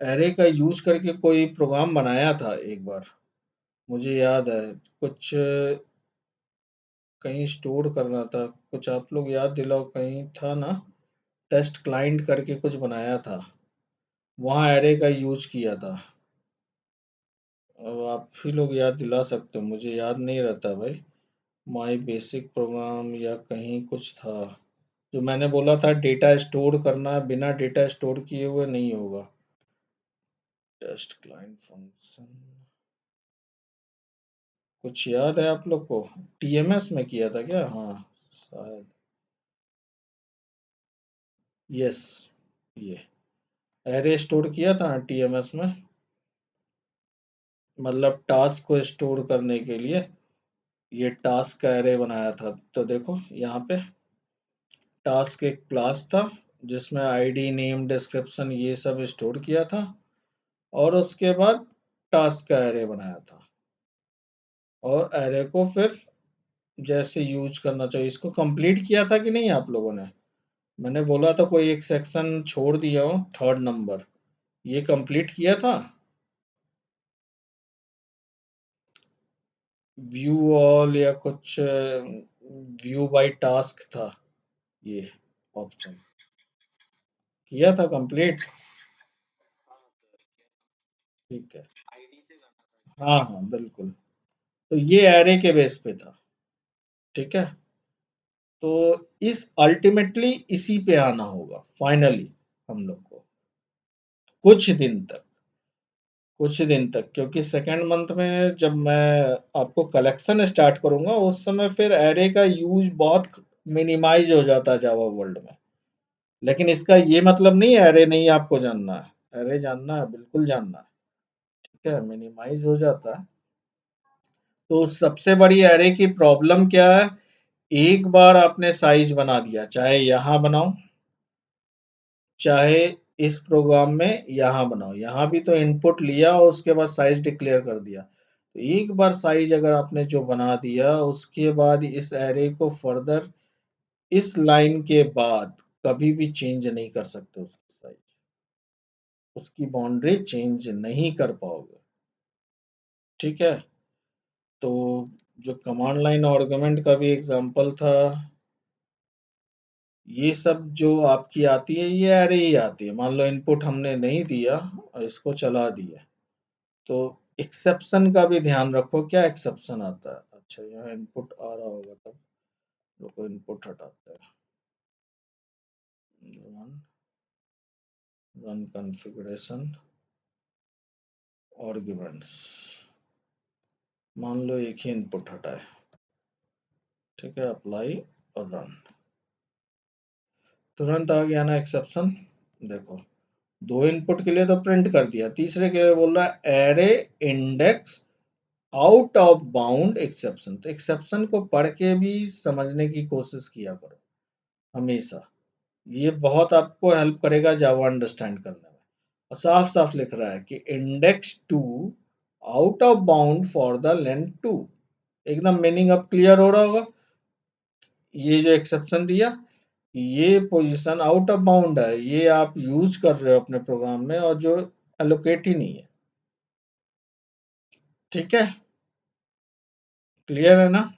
एरे का यूज करके कोई प्रोग्राम बनाया था एक बार, मुझे याद है। कुछ कहीं स्टोर करना था, कुछ आप लोग याद दिलाओ, कहीं था ना, टेस्ट क्लाइंट करके कुछ बनाया था, वहाँ एरे का यूज किया था। अब आप ही लोग याद दिला सकते हो, मुझे याद नहीं रहता भाई। माई बेसिक प्रोग्राम या कहीं कुछ था, जो मैंने बोला था डेटा स्टोर करना, बिना डेटा स्टोर किए हुए नहीं होगा। टेस्ट क्लाइंट फंक्शन, कुछ याद है आप लोग को? टीएमएस में किया था क्या? हाँ, शायद। यस, ये एरे स्टोर किया था ना टीएमएस में, मतलब टास्क को स्टोर करने के लिए ये टास्क का एरे बनाया था। तो देखो यहाँ पे टास्क एक क्लास था जिसमें आईडी, नेम, डिस्क्रिप्शन ये सब स्टोर किया था, और उसके बाद टास्क का एरे बनाया था। और एरे को फिर जैसे यूज करना चाहिए, इसको कंप्लीट किया था कि नहीं आप लोगों ने? मैंने बोला था कोई एक सेक्शन छोड़ दिया हो, थर्ड नंबर, ये कंप्लीट किया था। व्यू ऑल या कुछ व्यू बाय टास्क था ये ऑप्शन। किया था कंप्लीट। ठीक है। हाँ हाँ बिल्कुल। तो ये एरे के बेस पे था। ठीक है। तो इस अल्टीमेटली इसी पे आना होगा फाइनली हम लोग को, कुछ दिन तक। कुछ दिन तक, क्योंकि सेकेंड मंथ में जब मैं आपको कलेक्शन स्टार्ट करूंगा उस समय फिर एरे का यूज बहुत मिनिमाइज हो जाता है जावा वर्ल्ड में। लेकिन इसका ये मतलब नहीं है एरे नहीं आपको जानना है, एरे जानना है, बिल्कुल जानना है। ठीक है, मिनिमाइज हो जाता है। तो सबसे बड़ी एरे की प्रॉब्लम क्या है, एक बार आपने साइज बना दिया, चाहे यहाँ बनाओ चाहे इस प्रोग्राम में यहाँ बनाओ, यहाँ भी तो इनपुट लिया और उसके बाद साइज डिक्लेयर कर दिया। तो एक बार साइज अगर आपने जो बना दिया उसके बाद इस एरे को फर्दर इस लाइन के बाद कभी भी चेंज नहीं कर सकते उसकी साइज, उसकी बाउंड्री चेंज नहीं कर पाओगे। ठीक है। तो जो कमांड लाइन आर्गुमेंट का भी एग्जांपल था, ये सब जो आपकी आती है ये एरे ही आती है। मान लो इनपुट हमने नहीं दिया और इसको चला दिया, तो एक्सेप्शन का भी ध्यान रखो। क्या एक्सेप्शन आता है? अच्छा, यहाँ इनपुट आ रहा होगा तब रुको, इनपुट हटाते हैं। रन रन कॉन्फ़िगरेशन आर्ग्यूमेंट्स, मान लो एक ही इनपुट हटाए। ठीक है, अप्लाई और रन, तुरंत आ गया ना एक्सेप्शन। देखो, दो इनपुट के लिए तो प्रिंट कर दिया, तीसरे के लिए बोल रहा है array index out of bound exception. तो एक्सेप्शन को पढ़ के भी समझने की कोशिश किया करो हमेशा। ये बहुत आपको हेल्प करेगा जावा अंडरस्टैंड करने में। और साफ साफ लिख रहा है कि index two out of bound for the length two. एकदम मीनिंग अब क्लियर हो रहा होगा। ये जो एक्सेप्शन दिया, ये पोजीशन आउट ऑफ बाउंड है, ये आप यूज कर रहे हो अपने प्रोग्राम में और जो एलोकेट ही नहीं है। ठीक है, क्लियर है ना?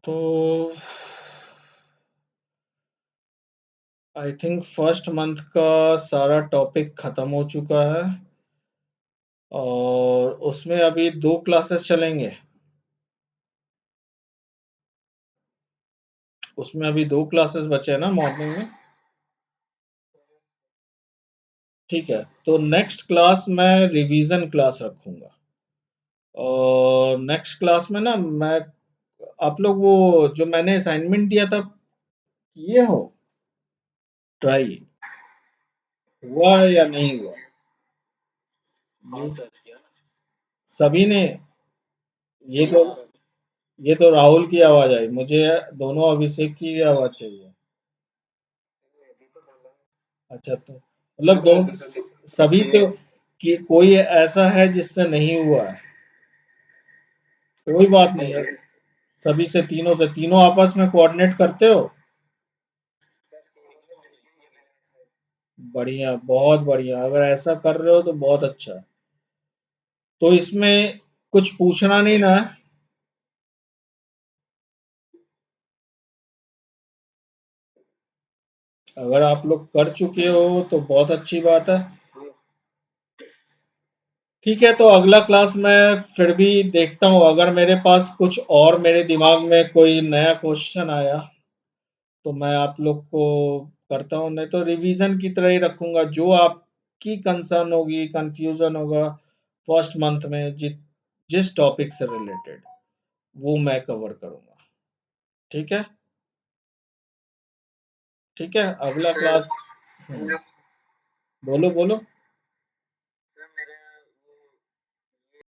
तो आई थिंक फर्स्ट मंथ का सारा टॉपिक खत्म हो चुका है और उसमें अभी 2 क्लासेस चलेंगे। उसमें अभी 2 क्लासेस बचे हैं ना मॉर्निंग में। ठीक है, तो नेक्स्ट क्लास मैं रिवीजन क्लास रखूंगा और नेक्स्ट क्लास में ना मैं आप लोग वो जो मैंने असाइनमेंट दिया था किए हो ट्राई, हुआ है या नहीं हुआ? ये सभी ने, ये तो ये तो राहुल की आवाज आई मुझे, दोनों अभिषेक की आवाज चाहिए। अच्छा, तो मतलब दोनों सभी से कि कोई ऐसा है जिससे नहीं हुआ है? कोई बात नहीं है, सभी से, तीनों से, तीनों आपस में कोऑर्डिनेट करते हो? बढ़िया, बहुत बढ़िया, अगर ऐसा कर रहे हो तो बहुत अच्छा है। तो इसमें कुछ पूछना नहीं ना है? अगर आप लोग कर चुके हो तो बहुत अच्छी बात है। ठीक है, तो अगला क्लास मैं फिर भी देखता हूँ, अगर मेरे पास कुछ और मेरे दिमाग में कोई नया क्वेश्चन आया तो मैं आप लोग को करता हूँ, नहीं तो रिवीजन की तरह ही रखूंगा। जो आपकी कंसर्न होगी, कंफ्यूजन होगा फर्स्ट मंथ में जिस टॉपिक से रिलेटेड, वो मैं कवर करूंगा। ठीक है। ठीक है, अगला क्लास। बोलो बोलो।